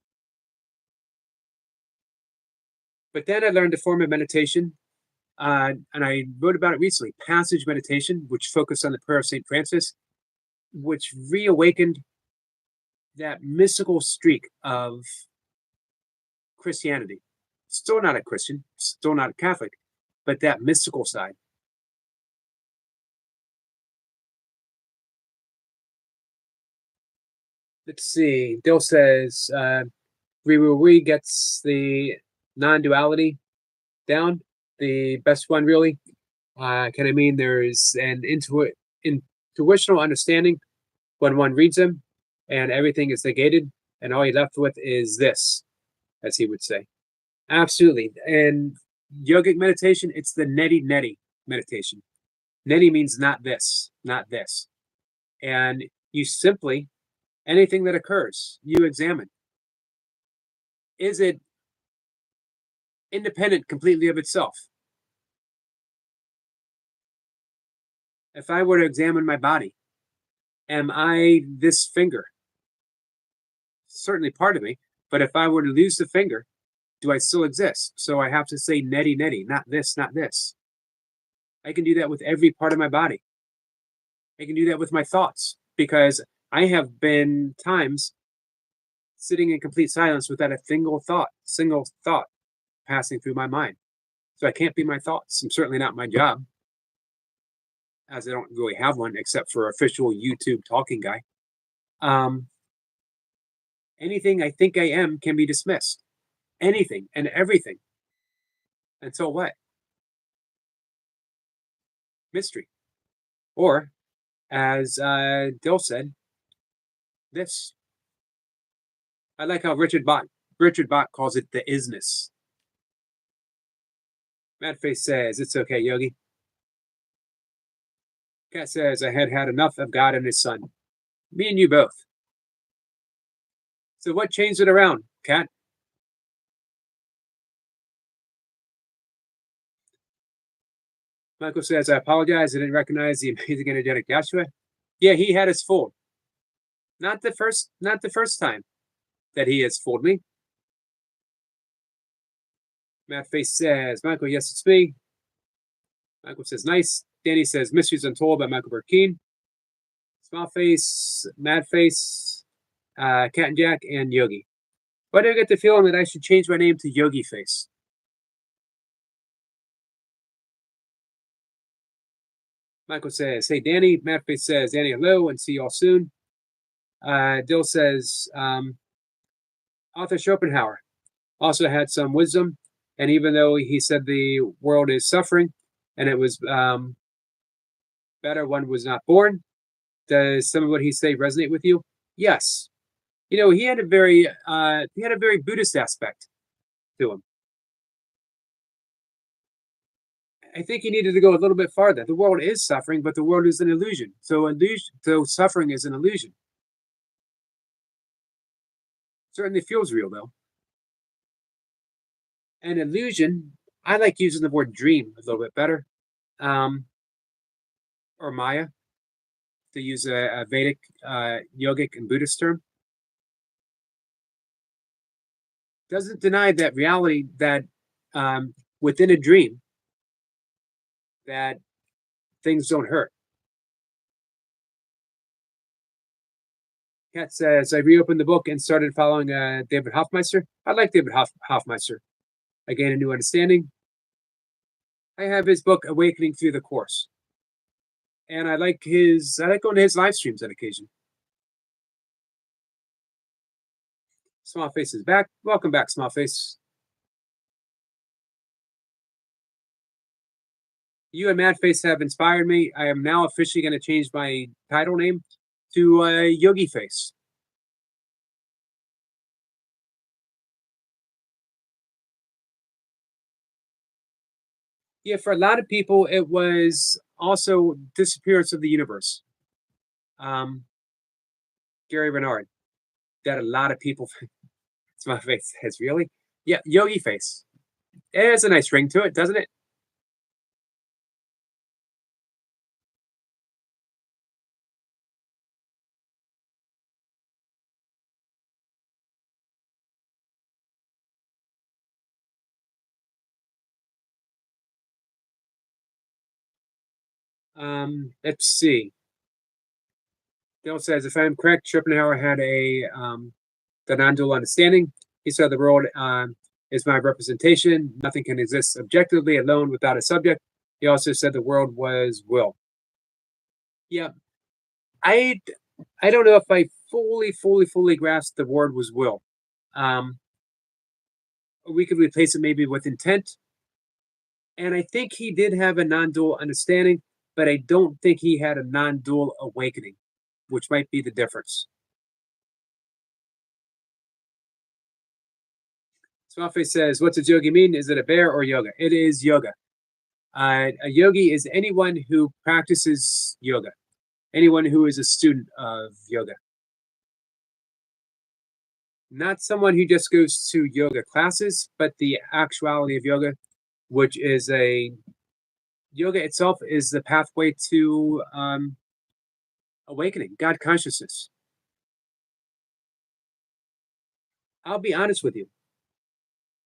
But then I learned a form of meditation, and I wrote about it recently, passage meditation, which focused on the prayer of St. Francis, which reawakened that mystical streak of Christianity. Still not a Christian, still not a Catholic, but that mystical side. Let's see. Dill says, we gets the non-duality down, the best one really. Can I mean there's an intuitional understanding when one reads them, and everything is negated, and all you're left with is this, as he would say. Absolutely. And yogic meditation, it's the neti neti meditation. Neti means not this, not this. And you simply, anything that occurs, you examine. Is it independent completely of itself? If I were to examine my body, am I this finger? Certainly part of me. But if I were to lose the finger, do I still exist? So I have to say neti neti, not this, not this. I can do that with every part of my body. I can do that with my thoughts because I have been times sitting in complete silence without a single thought passing through my mind. So I can't be my thoughts. I'm certainly not my job, as I don't really have one except for official YouTube talking guy. Um, Anything I think I am can be dismissed. Anything and everything. Until what? Mystery. Or, as Dill said, this. I like how Richard Bach calls it the isness. Madface says, it's okay, Yogi. Cat says, I had enough of God and His Son. Me and you both. So what changed it around, Cat? Michael says, I apologize. I didn't recognize the amazing energetic Joshua. Yeah, he had us fooled. Not the first time that he has fooled me. Madface says, Michael, yes, it's me. Michael says, nice. Danny says, Mysteries Untold by Michael Burkeen. Small Face, Mad Face, Cat and Jack, and Yogi. Why do I get the feeling that I should change my name to Yogi Face? Michael says, hey, Danny. Mad Face says, Danny, hello, and see y'all soon. Dill says, Arthur Schopenhauer also had some wisdom, and even though he said the world is suffering and it was better one was not born, does some of what he say resonate with you? Yes. He had a very Buddhist aspect to him. I think he needed to go a little bit farther. The world is suffering, but the world is an illusion. So suffering is an illusion. Certainly feels real though. An illusion. I like using the word dream a little bit better, or Maya, to use a Vedic, yogic, and Buddhist term. Doesn't deny that reality that within a dream that things don't hurt. Kat says, I reopened the book and started following David Hoffmeister. I like David Hoffmeister. I gained a new understanding. I have his book, Awakening Through the Course. And I like going to his live streams on occasion. Small Face is back. Welcome back, Small Face. You and Madface have inspired me. I am now officially going to change my title name to Yogi Face. Yeah, for a lot of people, it was also disappearance of the universe. Um, Gary Renard, that a lot of people. It's my face. It's really, yeah, Yogi Face. It has a nice ring to it, doesn't it? Let's see. Dale says, if I'm correct, Schopenhauer had a the non-dual understanding. He saw the world is my representation. Nothing can exist objectively alone without a subject. He also said the world was will. Yeah, I I don't know if I fully grasped the word was will. Um, we could replace it maybe with intent. And I think he did have a non-dual understanding, but I don't think he had a non-dual awakening, which might be the difference. Swafe says, "What's a yogi mean? Is it a bear or yoga? It is yoga. A yogi is anyone who practices yoga, anyone who is a student of yoga, not someone who just goes to yoga classes, but the actuality of yoga, which is a yoga itself is the pathway to awakening, God consciousness. I'll be honest with you.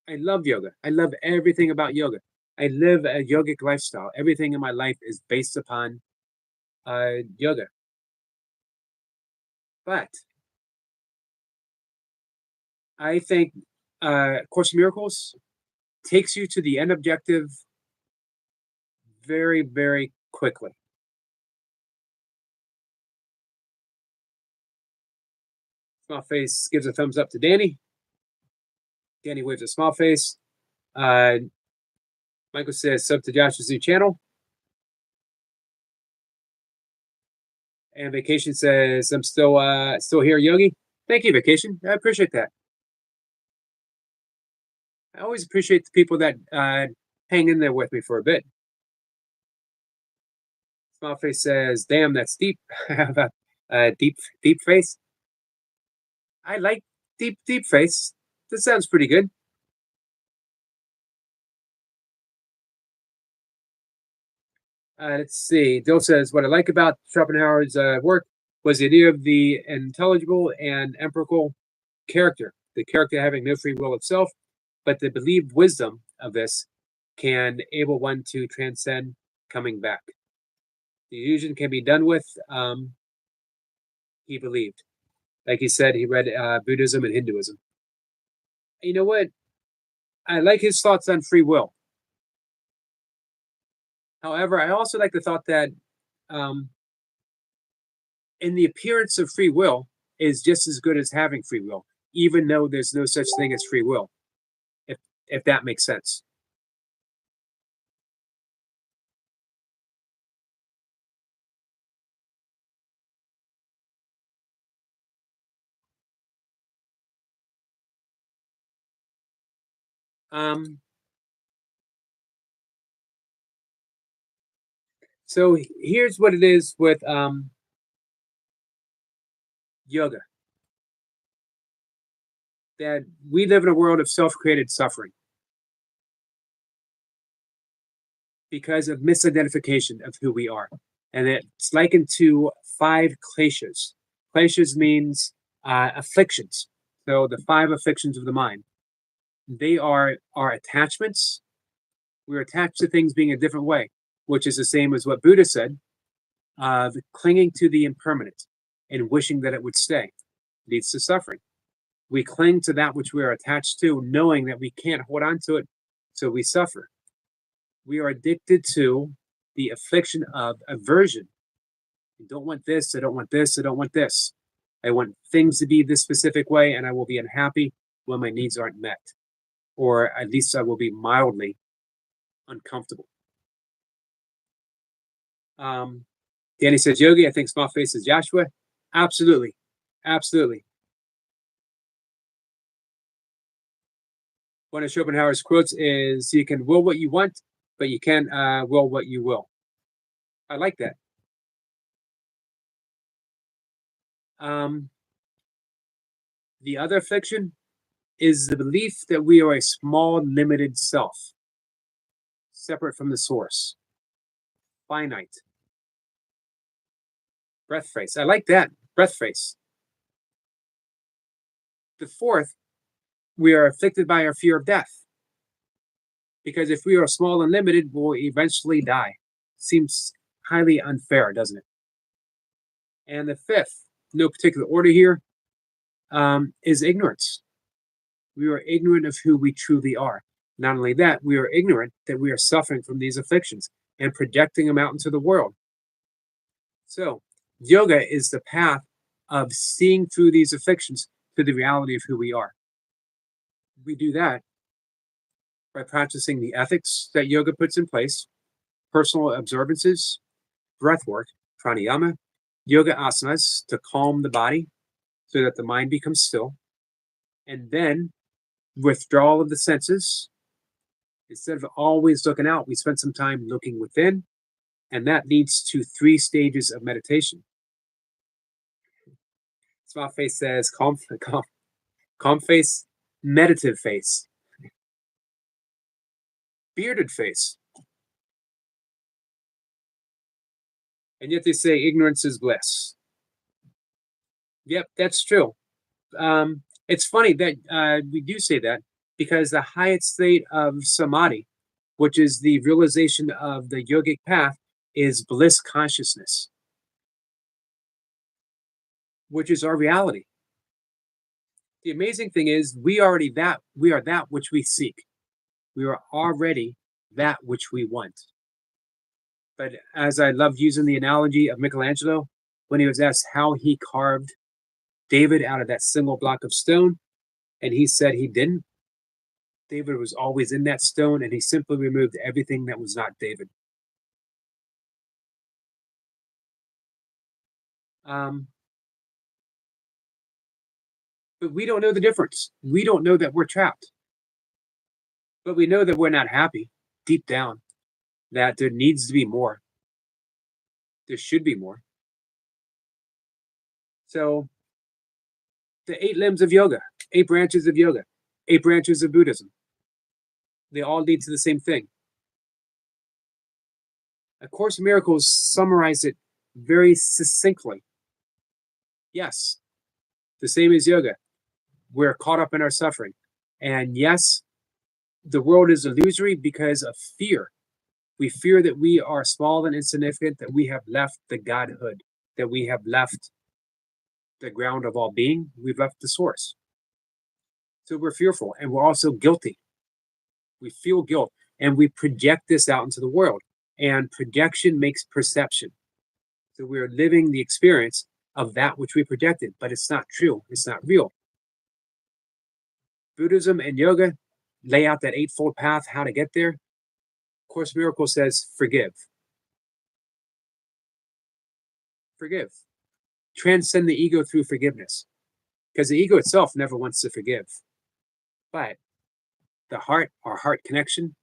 I love yoga. I love everything about yoga. I live a yogic lifestyle. Everything in my life is based upon yoga. But I think Course in Miracles takes you to the end objective very quickly. Small face gives a thumbs up to Danny. Danny waves a small face. Uh, Michael says sub to Josh's new channel. And Vacation says I'm still here, Yogi. Thank you, Vacation. I appreciate that. I always appreciate the people that hang in there with me for a bit. Small face says, "Damn, that's deep." Deep face. I like deep face. That sounds pretty good. Let's see. Dill says, what I like about Schopenhauer's work was the idea of the intelligible and empirical character, the character having no free will itself, but the believed wisdom of this can able one to transcend coming back. The illusion can be done with, he believed. Like he said, he read Buddhism and Hinduism. You know what? I like his thoughts on free will. However, I also like the thought that um, in the appearance of free will is just as good as having free will, even though there's no such thing as free will, if if that makes sense. Um, so here's what it is with yoga: that we live in a world of self-created suffering because of misidentification of who we are, and it's likened to five kleshas. Kleshas means afflictions. So the five afflictions of the mind. They are our attachments. We're attached to things being a different way, which is the same as what Buddha said of clinging to the impermanent and wishing that it would stay leads to suffering. We cling to that which we are attached to, knowing that we can't hold on to it, so we suffer. We are addicted to the affliction of aversion. I don't want this, I don't want this, I don't want this. I want things to be this specific way, and I will be unhappy when my needs aren't met, or at least I will be mildly uncomfortable. Danny says Yogi. I think small face is Joshua. Absolutely. Absolutely. One of Schopenhauer's quotes is, you can will what you want, but you can't will what you will. I like that. The other fiction is the belief that we are a small, limited self, separate from the source, finite. Breath face. I like that. Breath face. The fourth, we are afflicted by our fear of death. Because if we are small and limited, we'll eventually die. Seems highly unfair, doesn't it? And the fifth, no particular order here, is ignorance. We are ignorant of who we truly are. Not only that, we are ignorant that we are suffering from these afflictions and projecting them out into the world. So, yoga is the path of seeing through these afflictions to the reality of who we are. We do that by practicing the ethics that yoga puts in place, personal observances, breath work, pranayama, yoga asanas to calm the body so that the mind becomes still, and then withdrawal of the senses. Instead of always looking out, we spend some time looking within, and that leads to 3 stages of meditation. Small face says calm face, meditative face, bearded face. And yet they say ignorance is bliss. Yep, that's true. It's funny that we do say that, because the highest state of samadhi, which is the realization of the yogic path, is bliss consciousness, which is our reality. The amazing thing is we are that which we seek. We are already that which we want. But as I loved using the analogy of Michelangelo, when he was asked how he carved David out of that single block of stone, and he said he didn't. David was always in that stone, and he simply removed everything that was not David. But we don't know the difference. We don't know that we're trapped. But we know that we're not happy deep down, that there needs to be more. There should be more. So, the 8 limbs of yoga, 8 branches of yoga, 8 branches of Buddhism, they all lead to the same thing. A Course in Miracles summarized it very succinctly. Yes, the same as yoga. We're caught up in our suffering. And yes, the world is illusory because of fear. We fear that we are small and insignificant, that we have left the godhood, that we have left the ground of all being, we've left the source. So we're fearful, and we're also guilty. We feel guilt, and we project this out into the world. And projection makes perception. So we're living the experience of that which we projected, but it's not true. It's not real. Buddhism and yoga lay out that 8-fold path, how to get there. Course in Miracles says, forgive. Forgive. Transcend the ego through forgiveness. Because the ego itself never wants to forgive. But the heart, our heart connection,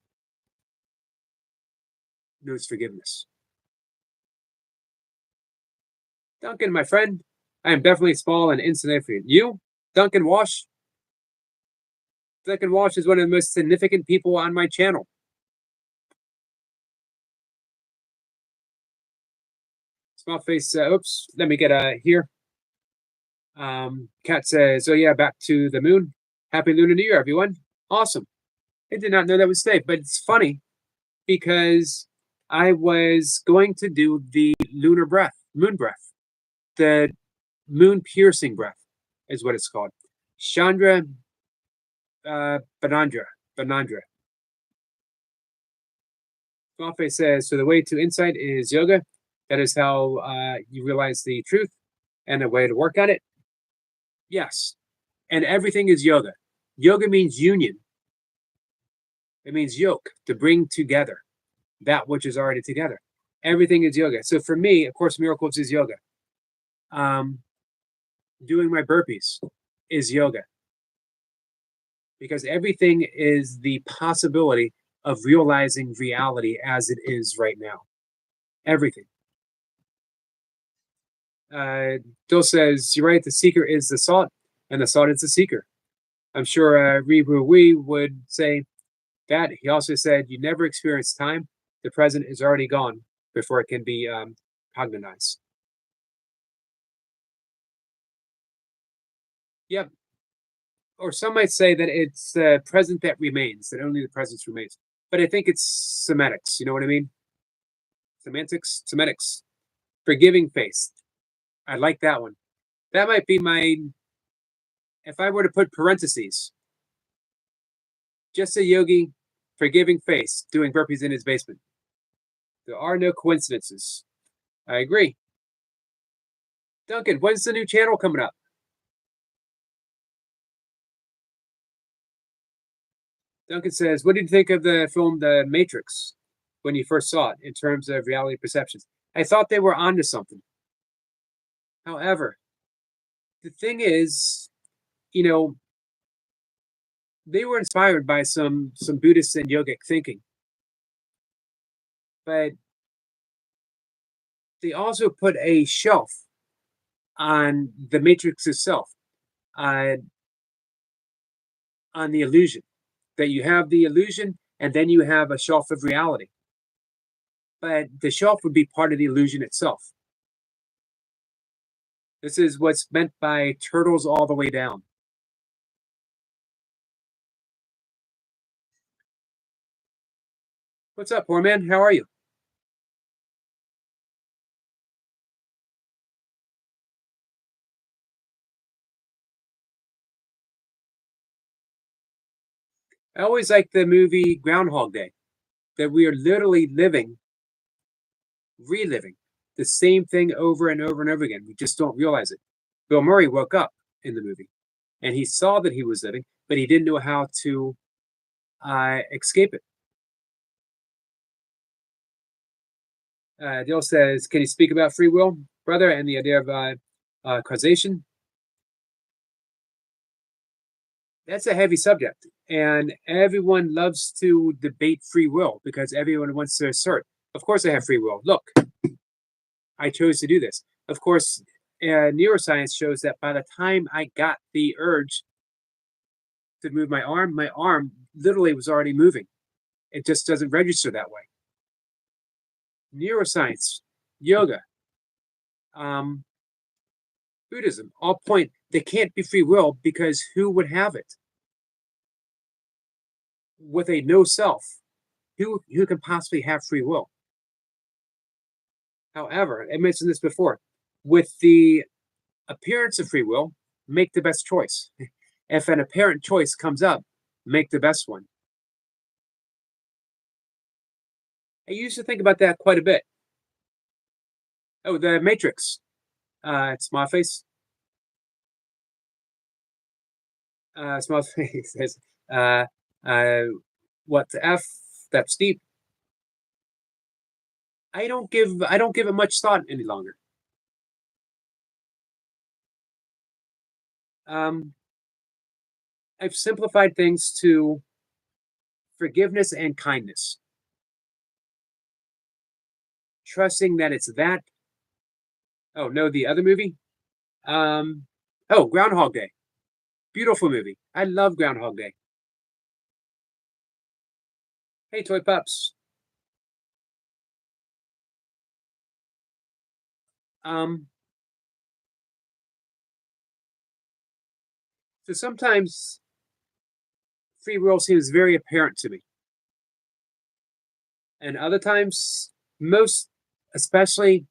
knows forgiveness. Duncan, my friend, I am definitely small and insignificant. You, Duncan Walsh? Duncan Walsh is one of the most significant people on my channel. Small face, oops, let me get here. Kat says, oh yeah, back to the moon. Happy Lunar New Year, everyone. Awesome. I did not know that was safe, but it's funny because I was going to do the lunar breath, moon breath. The moon piercing breath is what it's called. Chandra Banandra. Small face says, so the way to insight is yoga. That is how you realize the truth and a way to work on it. Yes. And everything is yoga. Yoga means union. It means yoke, to bring together that which is already together. Everything is yoga. So for me, of course, miracles is yoga. Um, doing my burpees is yoga because everything is the possibility of realizing reality as it is right now. Everything. Dill says, you're right, the seeker is the sought, and the sought is the seeker. I'm sure Ribu Wee would say that. He also said, you never experience time. The present is already gone before it can be cognized. Yep. Or some might say that it's the present that remains, that only the present remains. But I think it's semantics. You know what I mean? Semantics, semantics. Forgiving face. I like that one. That might be my, if I were to put parentheses, just a yogi, forgiving face, doing burpees in his basement. There are no coincidences. I agree. Duncan, when's the new channel coming up? Duncan says, what did you think of the film The Matrix when you first saw it in terms of reality perceptions? I thought they were onto something. However, the thing is, you know, they were inspired by some Buddhist and yogic thinking, but they also put a shelf on the matrix itself, uh, on the illusion. That you have the illusion, and then you have a shelf of reality. But the shelf would be part of the illusion itself. This is what's meant by turtles all the way down. What's up, poor man? How are you? I always like the movie Groundhog Day, that we are literally reliving the same thing over and over and over again. We just don't realize it. Bill Murray woke up in the movie and he saw that he was living, but he didn't know how to escape it. Dill says, can you speak about free will, brother, and the idea of causation? That's a heavy subject, and everyone loves to debate free will because everyone wants to assert, of course I have free will. Look, I chose to do this. Of course, neuroscience shows that by the time I got the urge to move my arm literally was already moving. It just doesn't register that way. Neuroscience, yoga, um, Buddhism all point they can't be free will because who would have it? With a no self, who can possibly have free will? However, I mentioned this before, with the appearance of free will, make the best choice. If an apparent choice comes up, make the best one. I used to think about that quite a bit. Oh, the Matrix. It's my face. Small face says, uh, uh, what the F? That's steep. I don't give it much thought any longer. Um, I've simplified things to forgiveness and kindness, trusting that it's that. Oh no, the other movie. Um, oh, Groundhog Day. Beautiful movie. I love Groundhog Day. Hey, toy pups. Um, so sometimes free will seems very apparent to me, and other times, most especially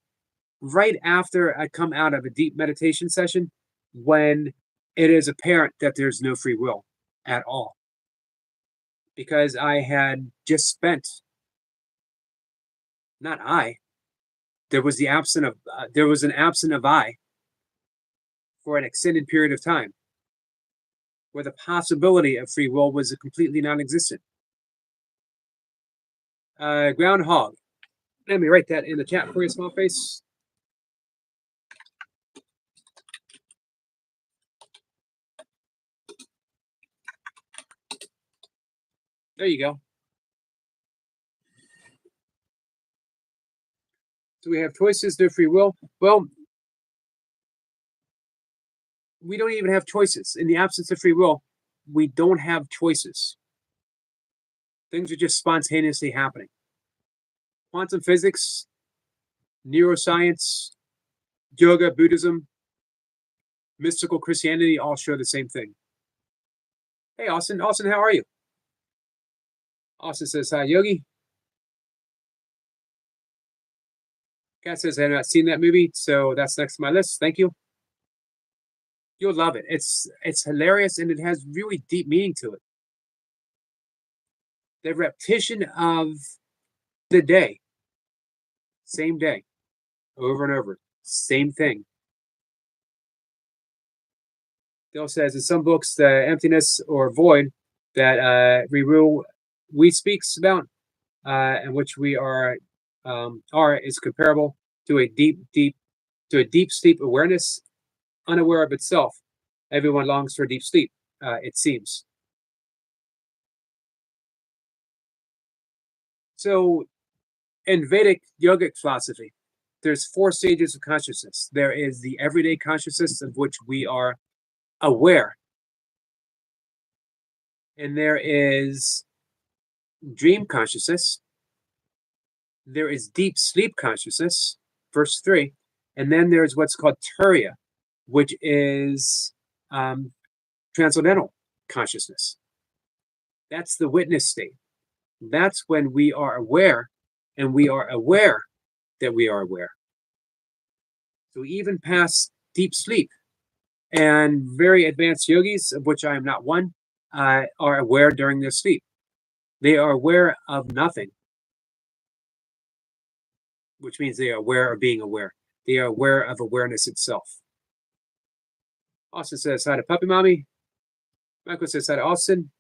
right after I come out of a deep meditation session, when it is apparent that there's no free will at all, because I had just spent, not I, there was there was an absence of I for an extended period of time, where the possibility of free will was completely non-existent. Groundhog. Let me write that in the chat for you, small face. There you go. Do we have choices? Do free will? Well, we don't even have choices. In the absence of free will, we don't have choices. Things are just spontaneously happening. Quantum physics, neuroscience, yoga, Buddhism, mystical Christianity all show the same thing. Hey, Austin. Austin, how are you? Austin says, hi, Yogi. Kat says, I have not seen that movie, so that's next to my list. Thank you. You'll love it. It's hilarious and it has really deep meaning to it. The repetition of the day, same day, over and over, same thing. Dale says in some books, the emptiness or void that we speaks about, and which we are is comparable to a deep sleep awareness, unaware of itself. Everyone longs for deep sleep. It seems. So, in Vedic yogic philosophy, there's 4 stages of consciousness. There is the everyday consciousness of which we are aware, and there is dream consciousness. There is deep sleep consciousness, verse 3, and then there's what's called turiya, which is transcendental consciousness. That's the witness state. That's when we are aware, and we are aware that we are aware. So even past deep sleep, and very advanced yogis, of which I am not one, are aware during their sleep. They are aware of nothing, which means they are aware of being aware. They are aware of awareness itself. Austin says hi to Puppy Mommy. Michael says hi to Austin.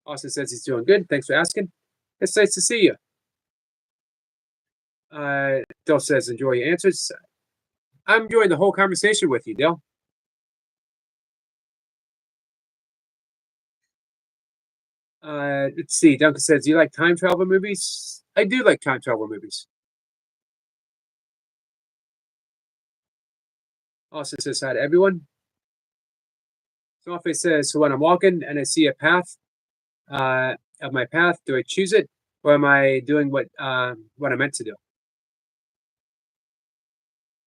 Austin says he's doing good. Thanks for asking. It's nice to see you. Dale says enjoy your answers. I'm enjoying the whole conversation with you, Dale. Let's see. Duncan says, do you like time travel movies? I do like time travel movies. Austin says hi to everyone. Sophie says, so when I'm walking and I see a path of my path, do I choose it, or am I doing what I meant to do?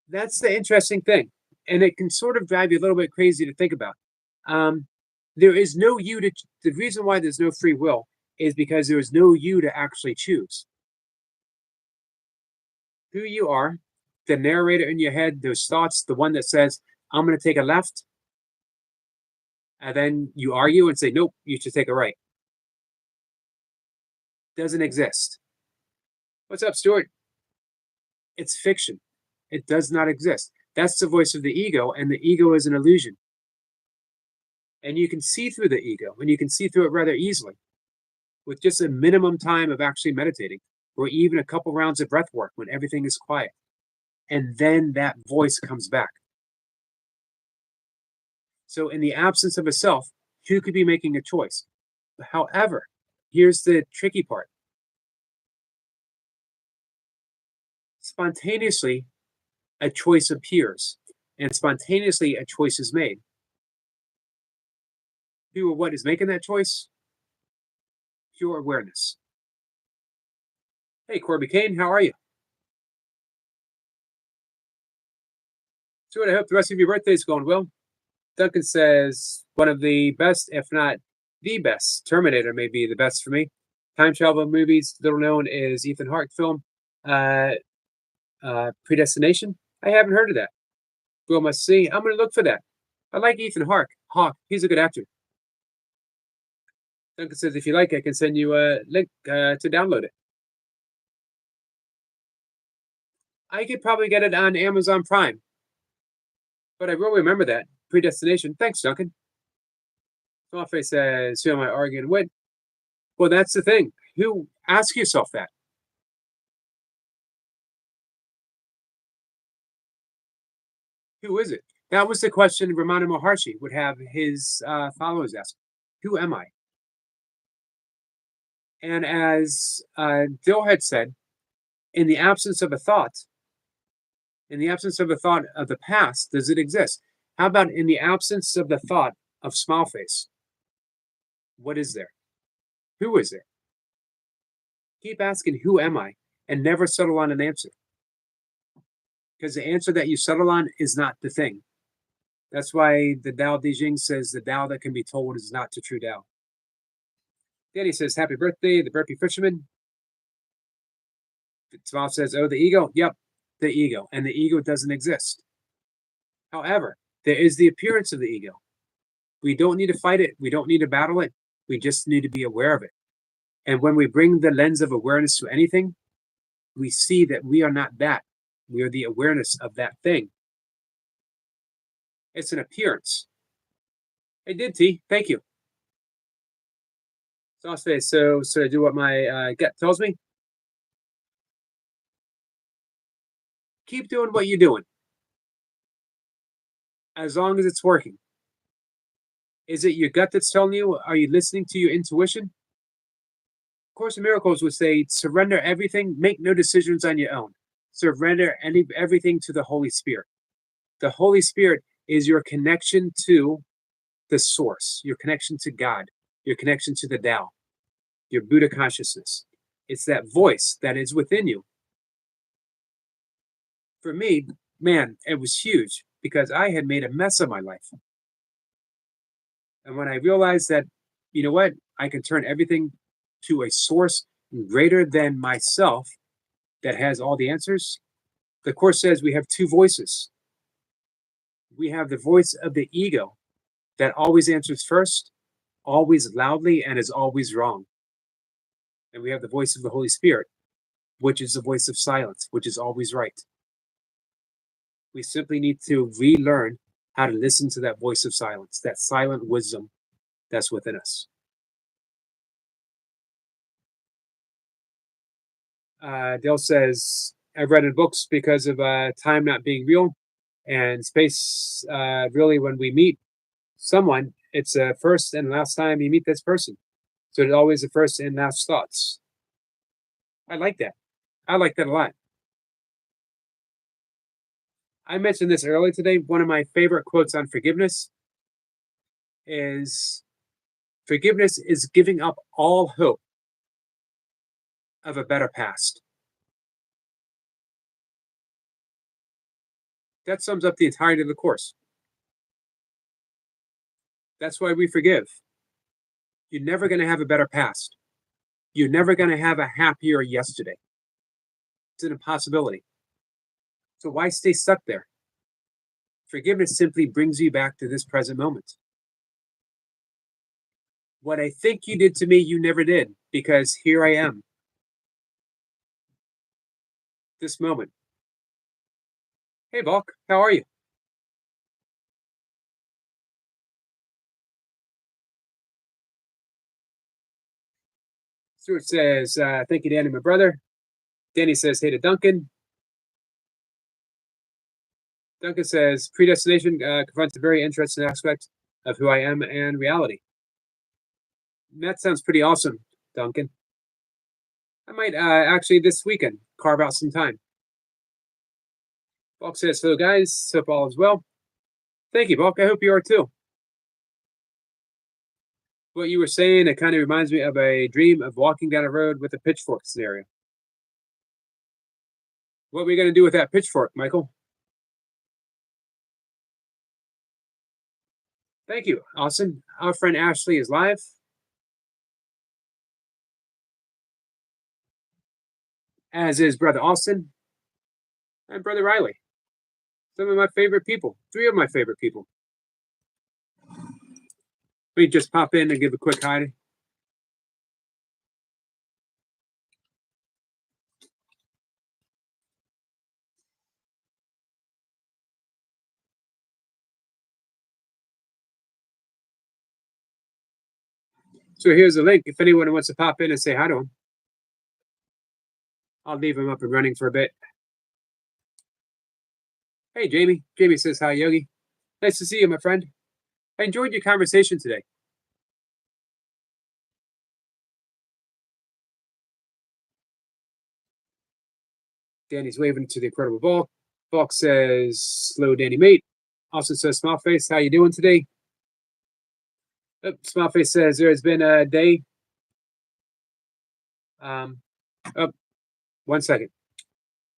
That's the interesting thing, and it can sort of drive you a little bit crazy to think about. There is no you to. The reason why there's no free will is because there is no you to actually choose who you are. The narrator in your head, those thoughts, the one that says, "I'm going to take a left," and then you argue and say, "Nope, you should take a right." Doesn't exist. What's up, Stuart? It's fiction. It does not exist. That's the voice of the ego, and the ego is an illusion. And you can see through the ego, and you can see through it rather easily with just a minimum time of actually meditating, or even a couple rounds of breath work when everything is quiet. And then that voice comes back. So, in the absence of a self, who could be making a choice? However, here's the tricky part. Spontaneously, a choice appears, and spontaneously, a choice is made. Who or what is making that choice? Pure awareness. Hey, Corby Kane, how are you? Stuart, I hope the rest of your birthday is going well. Duncan says, one of the best, if not the best, Terminator may be the best for me. Time travel movies, little known is Ethan Hawke film, Predestination. I haven't heard of that. Will must see. I'm going to look for that. I like Ethan Hawke. He's a good actor. Duncan says, if you like, I can send you a link to download it. I could probably get it on Amazon Prime, but I will remember that. Predestination. Thanks, Duncan. Smallface says, who am I arguing with? Well, that's the thing. Who ask yourself that? Who is it? That was the question Ramana Maharshi would have his followers ask. Who am I? And as Dill had said, in the absence of a thought, in the absence of a thought of the past, does it exist? How about in the absence of the thought of smile face? What is there? Who is there? Keep asking, who am I? And never settle on an answer. Because the answer that you settle on is not the thing. That's why the Tao Te Ching says the Tao that can be told is not the true Tao. Danny says, happy birthday, the burpee fisherman. Smile says, oh, the ego? Yep, the ego. And the ego doesn't exist. However, there is the appearance of the ego. We don't need to fight it. We don't need to battle it. We just need to be aware of it. And when we bring the lens of awareness to anything, we see that we are not that. We are the awareness of that thing. It's an appearance. I did, T. Thank you. So I'll say, so I do what my gut tells me. Keep doing what you're doing. As long as it's working. Is it your gut that's telling you? Are you listening to your intuition? Course in Miracles would say, surrender everything, make no decisions on your own. Surrender everything to the Holy Spirit. The Holy Spirit is your connection to the source, your connection to God, your connection to the Tao, your Buddha consciousness. It's that voice that is within you. For me, man, it was huge because I had made a mess of my life. And when I realized that, you know what, I can turn everything to a source greater than myself that has all the answers. The Course says we have two voices. We have the voice of the ego that always answers first, always loudly, and is always wrong. And we have the voice of the Holy Spirit, which is the voice of silence, which is always right. We simply need to relearn how to listen to that voice of silence, that silent wisdom that's within us. Dale says, I've read in books because of time not being real and space. Really, when we meet someone, it's the first and last time you meet this person. So it's always the first and last thoughts. I like that. I like that a lot. I mentioned this earlier today. One of my favorite quotes on forgiveness is, forgiveness is giving up all hope of a better past. That sums up the entirety of the Course. That's why we forgive. You're never going to have a better past. You're never going to have a happier yesterday. It's an impossibility. So why stay stuck there? Forgiveness simply brings you back to this present moment. What I think you did to me, you never did, because here I am. This moment. Hey, Bulk, how are you? Stuart says, thank you, Danny, my brother. Danny says, hey to Duncan. Duncan says, predestination confronts a very interesting aspect of who I am and reality. That sounds pretty awesome, Duncan. I might actually this weekend carve out some time. Bulk says, hello, guys. Hope all is well. Thank you, Bulk. I hope you are too. What you were saying, it kind of reminds me of a dream of walking down a road with a pitchfork scenario. What are we going to do with that pitchfork, Michael? Thank you, Austin. Our friend Ashley is live. As is Brother Austin and Brother Riley. Some of my favorite people. Three of my favorite people. Let me just pop in and give a quick hi. So here's the link. If anyone wants to pop in and say hi to him, I'll leave him up and running for a bit. Hey, Jamie. Jamie says, hi, Yogi. Nice to see you, my friend. I enjoyed your conversation today. Danny's waving to the incredible Bulk. Bulk says, slow Danny mate. Also says, smile face, how you doing today? Oh, smile face says, there has been a day. Um, oh, 1 second.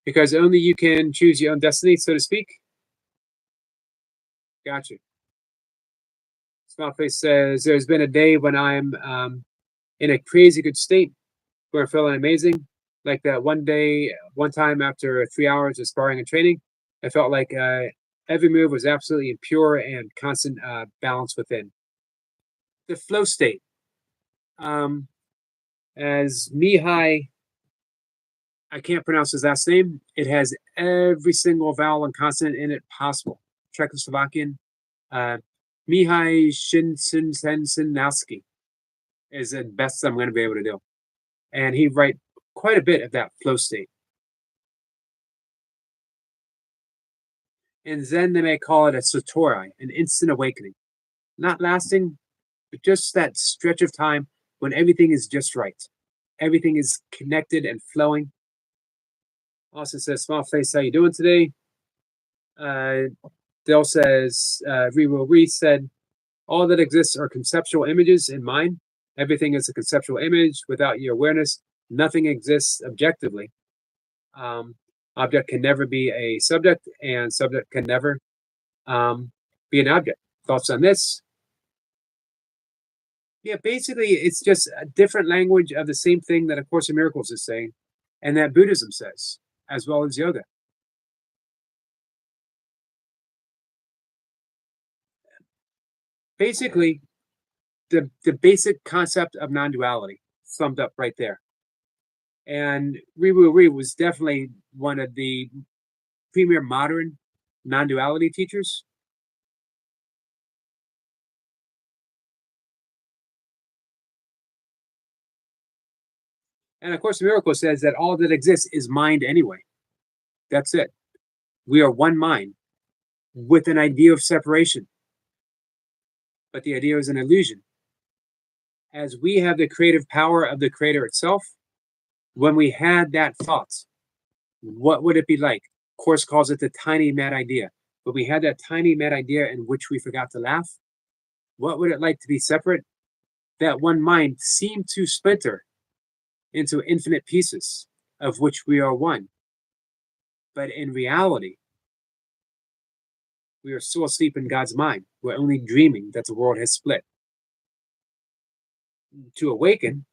Because only you can choose your own destiny, so to speak. Gotcha. Smile face says, there's been a day when I'm in a crazy good state where I'm feeling amazing. Like that one day, one time after 3 hours of sparring and training, I felt like every move was absolutely pure and constant balance within. The flow state. Um, as Mihai, I can't pronounce his last name, it has every single vowel and consonant in it possible. Czechoslovakian. Uh, Mihai Shinsensensinaski is the best I'm going to be able to do. And he write quite a bit of that flow state. In Zen, they may call it a satori, an instant awakening, not lasting, but just that stretch of time when everything is just right. Everything is connected and flowing. Austin says, small face, how you doing today? Dale says, Re said, all that exists are conceptual images in mind. Everything is a conceptual image. Without your awareness, nothing exists objectively. Um, Object can never be a subject, and subject can never be an object. Thoughts on this? Yeah, basically, it's just a different language of the same thing that A Course in Miracles is saying, and that Buddhism says, as well as yoga. Basically, the basic concept of non-duality summed up right there. And Ri was definitely one of the premier modern non-duality teachers. And of course, the Miracle says that all that exists is mind anyway. That's it. We are one mind with an idea of separation, but the idea is an illusion. As we have the creative power of the Creator itself, when we had that thought, what would it be like? Course calls it the tiny mad idea. But we had that tiny mad idea in which we forgot to laugh. What would it like to be separate? That one mind seemed to splinter into infinite pieces, of which we are one. But in reality, we are still asleep in God's mind. We're only dreaming that the world has split. To awaken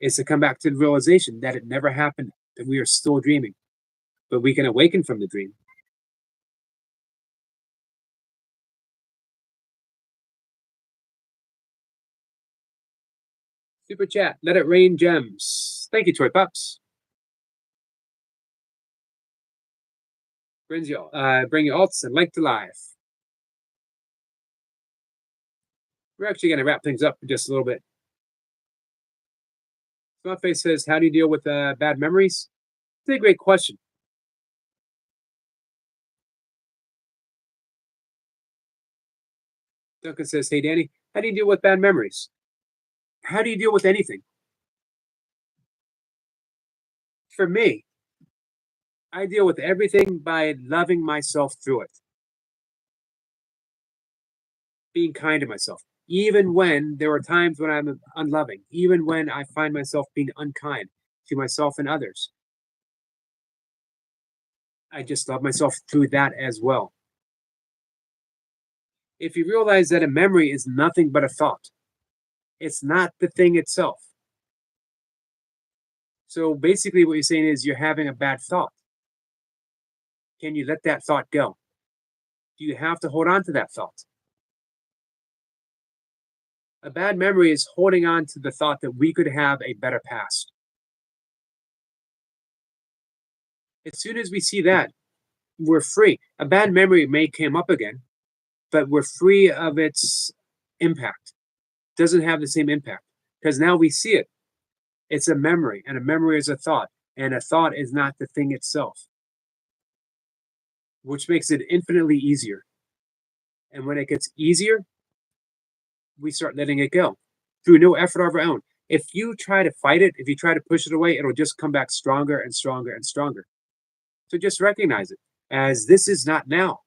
is to come back to the realization that it never happened, that we are still dreaming. But we can awaken from the dream. Super chat, let it rain gems. Thank you, Toy Pups. Bring your alts and like to life. We're actually going to wrap things up in just a little bit. Smallface says, how do you deal with bad memories? It's a great question. Duncan says, hey, Danny, how do you deal with bad memories? How do you deal with anything? For me, I deal with everything by loving myself through it. Being kind to myself. Even when there are times when I'm unloving, even when I find myself being unkind to myself and others, I just love myself through that as well. If you realize that a memory is nothing but a thought, it's not the thing itself. So basically, what you're saying is you're having a bad thought. Can you let that thought go? Do you have to hold on to that thought? A bad memory is holding on to the thought that we could have a better past. As soon as we see that, we're free. A bad memory may come up again, but we're free of its impact. It doesn't have the same impact because now we see it. It's a memory, and a memory is a thought, and a thought is not the thing itself. which makes it infinitely easier. And when it gets easier, we start letting it go through no effort of our own. If you try to fight it, if you try to push it away, it'll just come back stronger and stronger and stronger. So just recognize it as this is not now.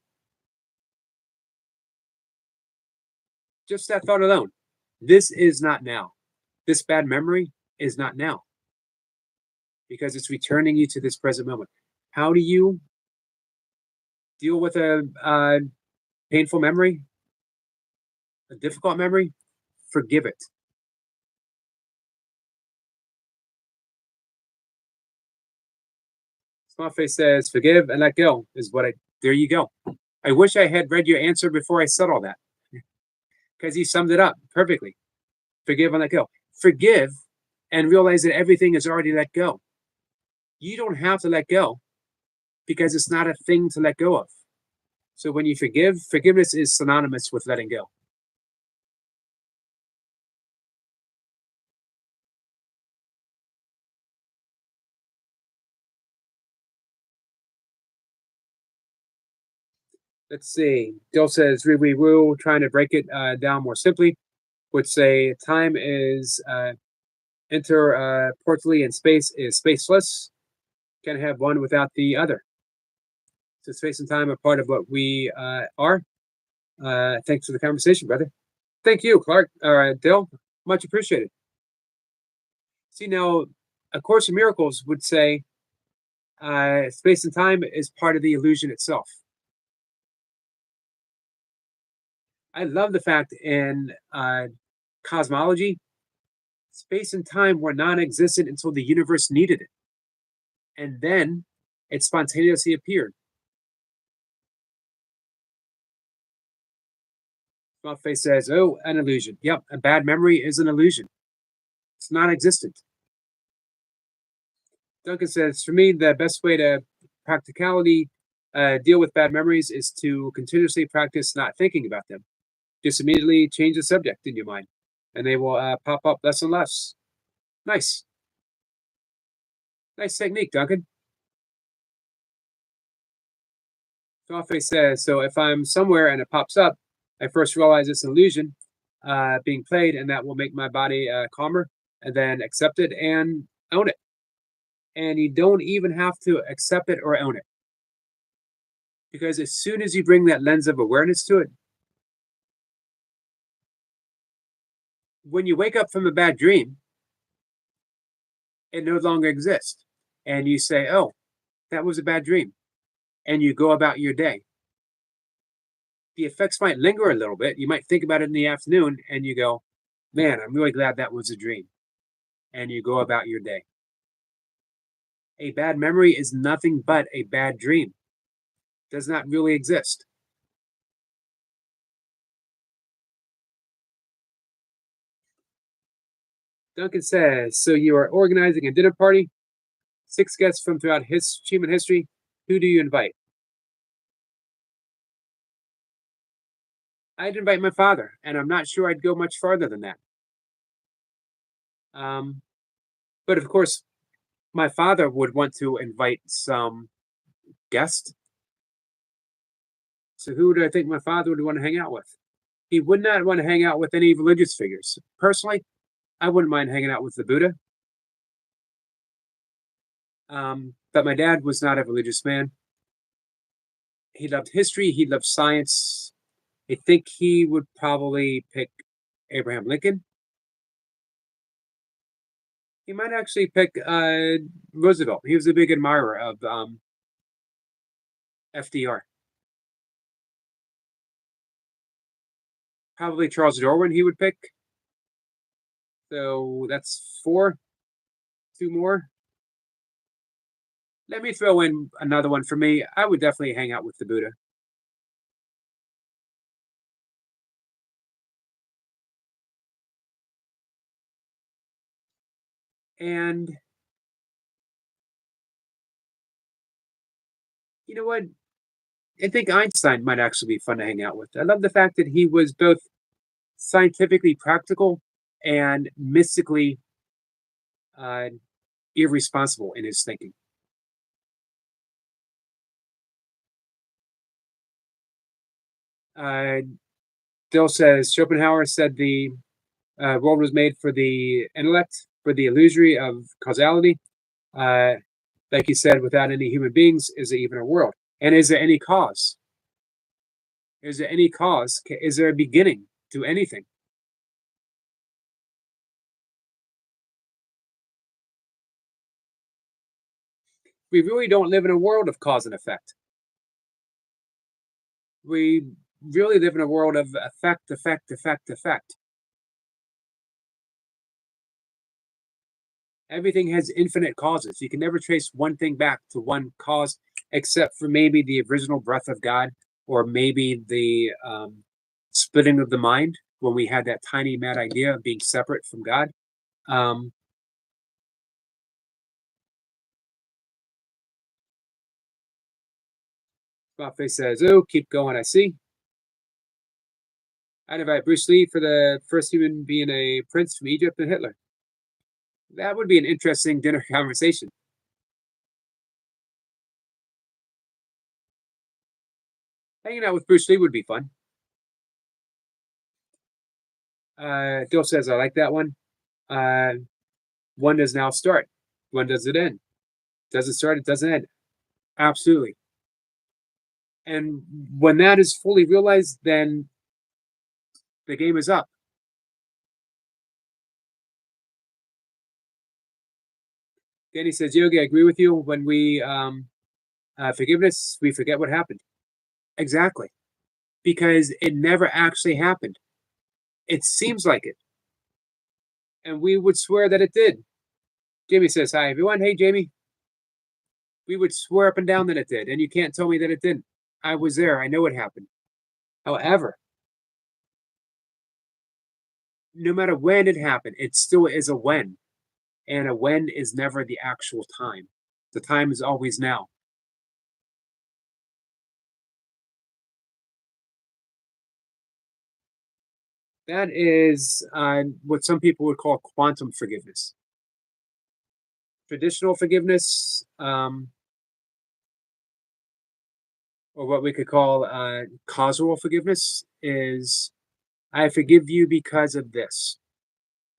Just that thought alone. This is not now. This bad memory is not now because it's returning you to this present moment. How do you deal with a painful memory, a difficult memory? Forgive it. Smallface says, forgive and let go is what I, there you go. I wish I had read your answer before I said all that because he summed it up perfectly. Forgive and let go. Forgive and realize that everything is already let go. You don't have to let go because it's not a thing to let go of. So when you forgive, forgiveness is synonymous with letting go. Let's see. Dill says, we will, trying to break it down more simply, would say time is interportally and space is spaceless. Can't have one without the other. So space and time are part of what we are. Thanks for the conversation, brother. Thank you, Clark. Dill, much appreciated. See, now, A Course in Miracles would say space and time is part of the illusion itself. I love the fact in cosmology, space and time were non existent until the universe needed it. And then it spontaneously appeared. Buffet says, oh, an illusion. Yep, a bad memory is an illusion. It's non existent. Duncan says, for me, the best way to practicality deal with bad memories is to continuously practice not thinking about them. Just immediately change the subject in your mind, and they will pop up less and less. Nice. Nice technique, Duncan. Buffet says, so if I'm somewhere and it pops up, I first realize it's an illusion being played, and that will make my body calmer, and then accept it and own it. And you don't even have to accept it or own it. Because as soon as you bring that lens of awareness to it, when you wake up from a bad dream, it no longer exists. And you say, oh, that was a bad dream. And you go about your day. The effects might linger a little bit. You might think about it in the afternoon and you go, man, I'm really glad that was a dream. And you go about your day. A bad memory is nothing but a bad dream. It does not really exist. Duncan says, so you are organizing a dinner party, 6 guests from throughout human history. Who do you invite? I'd invite my father, and I'm not sure I'd go much farther than that. Um, but of course, my father would want to invite some guests. So who do I think my father would want to hang out with? He would not want to hang out with any religious figures. Personally, I wouldn't mind hanging out with the Buddha. But my dad was not a religious man. He loved history. He loved science. I think he would probably pick Abraham Lincoln. He might actually pick Roosevelt. He was a big admirer of FDR. Probably Charles Darwin he would pick. So that's 4. 2 more. Let me throw in another one for me. I would definitely hang out with the Buddha. And you know what? I think Einstein might actually be fun to hang out with. I love the fact that he was both scientifically practical and mystically uh, irresponsible in his thinking. Uh, Dill says Schopenhauer said the world was made for the intellect, for the illusory of causality. Uh, like you said, without any human beings, is it even a world? And is there any cause? Is there any cause? Is there a beginning to anything? We really don't live in a world of cause and effect. We really live in a world of effect, effect, effect, effect. Everything has infinite causes. You can never trace one thing back to one cause, except for maybe the original breath of God, or maybe the splitting of the mind when we had that tiny mad idea of being separate from God. Um, Buffet says, "Oh, keep going. I see." I'd invite Bruce Lee for the first human being a prince from Egypt and Hitler. That would be an interesting dinner conversation. Hanging out with Bruce Lee would be fun. Dill says, I like that one. Uh, one does now start. When does it end? Does it start? It doesn't end. Absolutely. And when that is fully realized, then the game is up. Danny says, Yogi, I agree with you. When we forgiveness, we forget what happened. Exactly. Because it never actually happened. It seems like it. And we would swear that it did. Jamie says, hi, everyone. Hey, Jamie. We would swear up and down that it did. And you can't tell me that it didn't. I was there. I know it happened. However, no matter when it happened, it still is a when. And a when is never the actual time. The time is always now. That is what some people would call quantum forgiveness. Traditional forgiveness, or what we could call causal forgiveness, is I forgive you because of this.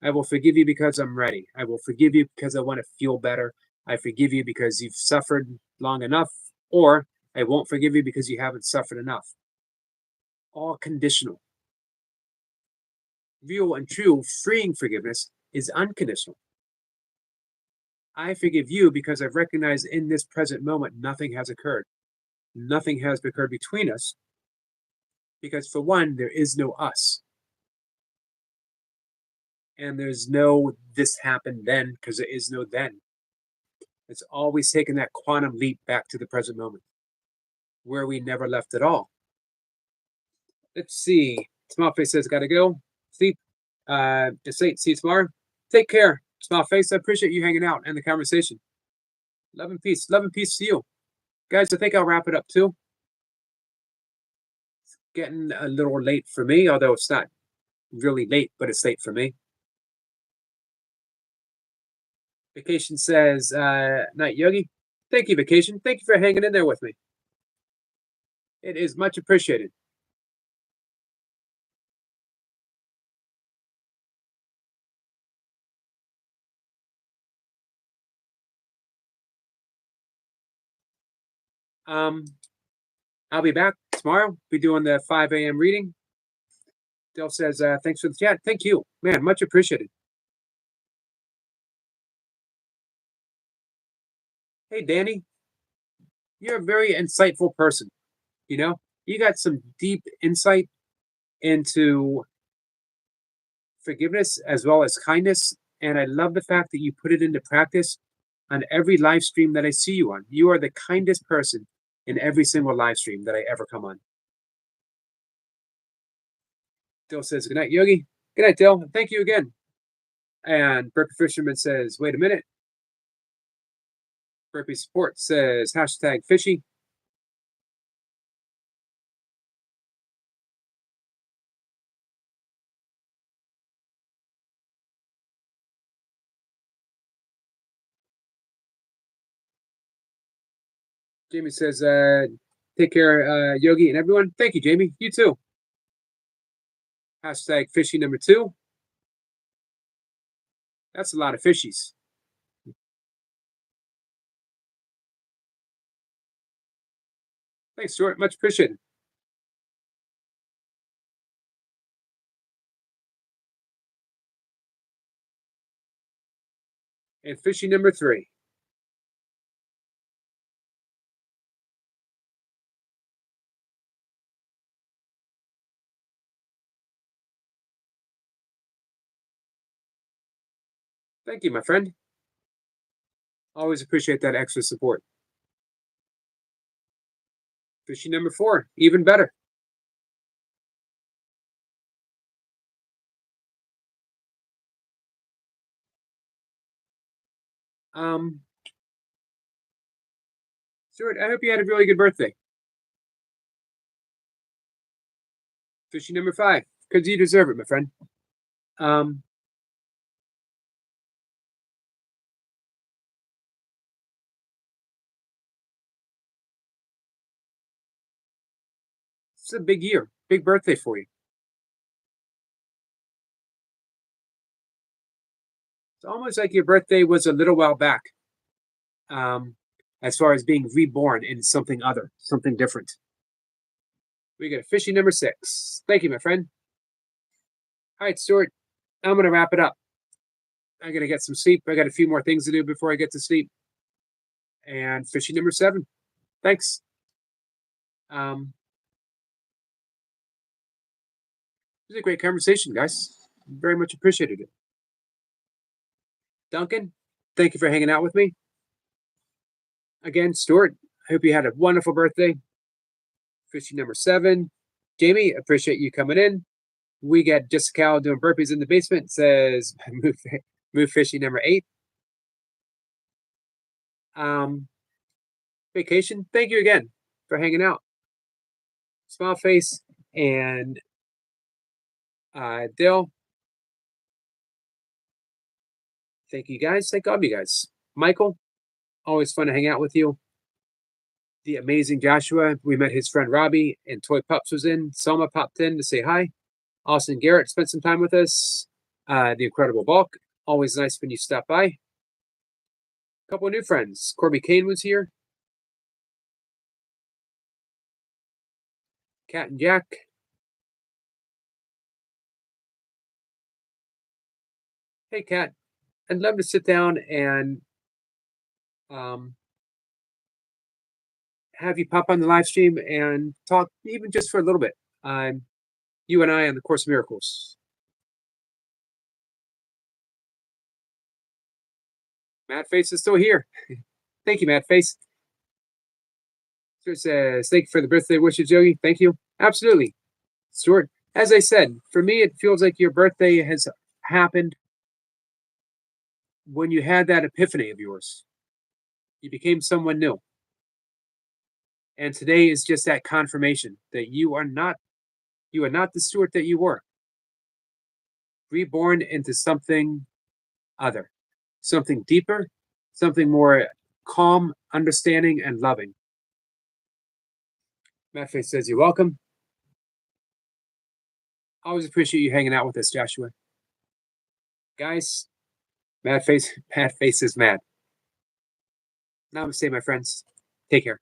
I will forgive you because I'm ready. I will forgive you because I want to feel better. I forgive you because you've suffered long enough, or I won't forgive you because you haven't suffered enough. All conditional. Real and true freeing forgiveness is unconditional. I forgive you because I've recognized in this present moment nothing has occurred. Nothing has occurred between us because, for one, there is no us. And there's no this happened then because there is no then. It's always taken that quantum leap back to the present moment where we never left at all. Let's see. Small Face says, gotta go. Sleep. It's late. See you tomorrow. Take care. Small Face, I appreciate you hanging out and the conversation. Love and peace. Love and peace to you. Guys, I think I'll wrap it up too. Getting a little late for me, although it's not really late, but it's late for me. Vacation says, night yogi. Thank you, Vacation. Thank you for hanging in there with me. It is much appreciated. Um, I'll be back tomorrow. Be doing the 5 a.m. reading. Dale says, thanks for the chat. Thank you. Man, much appreciated. Hey, Danny, you're a very insightful person. You know, you got some deep insight into forgiveness as well as kindness. And I love the fact that you put it into practice on every live stream that I see you on. You are the kindest person in every single live stream that I ever come on. Dill says, good night, Yogi. Good night, Dill. Thank you again. And Burpee Fisherman says, wait a minute. Burpee Support says, hashtag fishy. Jamie says, take care, Yogi and everyone. Thank you, Jamie. You too. Hashtag fishy number 2. That's a lot of fishies. Thanks, Stuart. Much appreciated. And fishy number 3. Thank you, my friend. Always appreciate that extra support. Fishy number 4. Even better. Um, Stuart, I hope you had a really good birthday. Fishy number 5. Because you deserve it, my friend. Um, it's a big year, big birthday for you. It's almost like your birthday was a little while back, um, as far as being reborn in something other, something different. We got a fishy number 6. Thank you, my friend. All right, Stuart, I'm going to wrap it up. I got to get some sleep. I got a few more things to do before I get to sleep. And fishy number 7. Thanks. Um, it was a great conversation, guys. Very much appreciated it. Duncan, thank you for hanging out with me. Again, Stuart, I hope you had a wonderful birthday. Fishy number 7. Jamie, appreciate you coming in. We got Jessica doing burpees in the basement. Says move fishy number 8. Vacation. Thank you again for hanging out. Smile face and Dill. Thank you guys. Thank all of you guys. Michael, always fun to hang out with you. The amazing Joshua. We met his friend Robbie, and Toy Pups was in. Selma popped in to say hi. Austin Garrett spent some time with us. The incredible Bulk. Always nice when you stop by. A couple of new friends. Corby Kane was here. Cat and Jack. Hey, Cat. I'd love to sit down and have you pop on the live stream and talk even just for a little bit. You and I on the Course of Miracles. Matt Face is still here. Thank you, Matt Face. Stuart says, thank you for the birthday wishes, Yogi. Thank you. Absolutely. Stuart, as I said, for me, it feels like your birthday has happened when you had that epiphany of yours. You became someone new. And today is just that confirmation that you are not the Stuart that you were. Reborn into something other, something deeper, something more calm, understanding, and loving. Matt Face says, you're welcome. Always appreciate you hanging out with us, Joshua. Guys, Matt Face is mad. Namaste, my friends. Take care.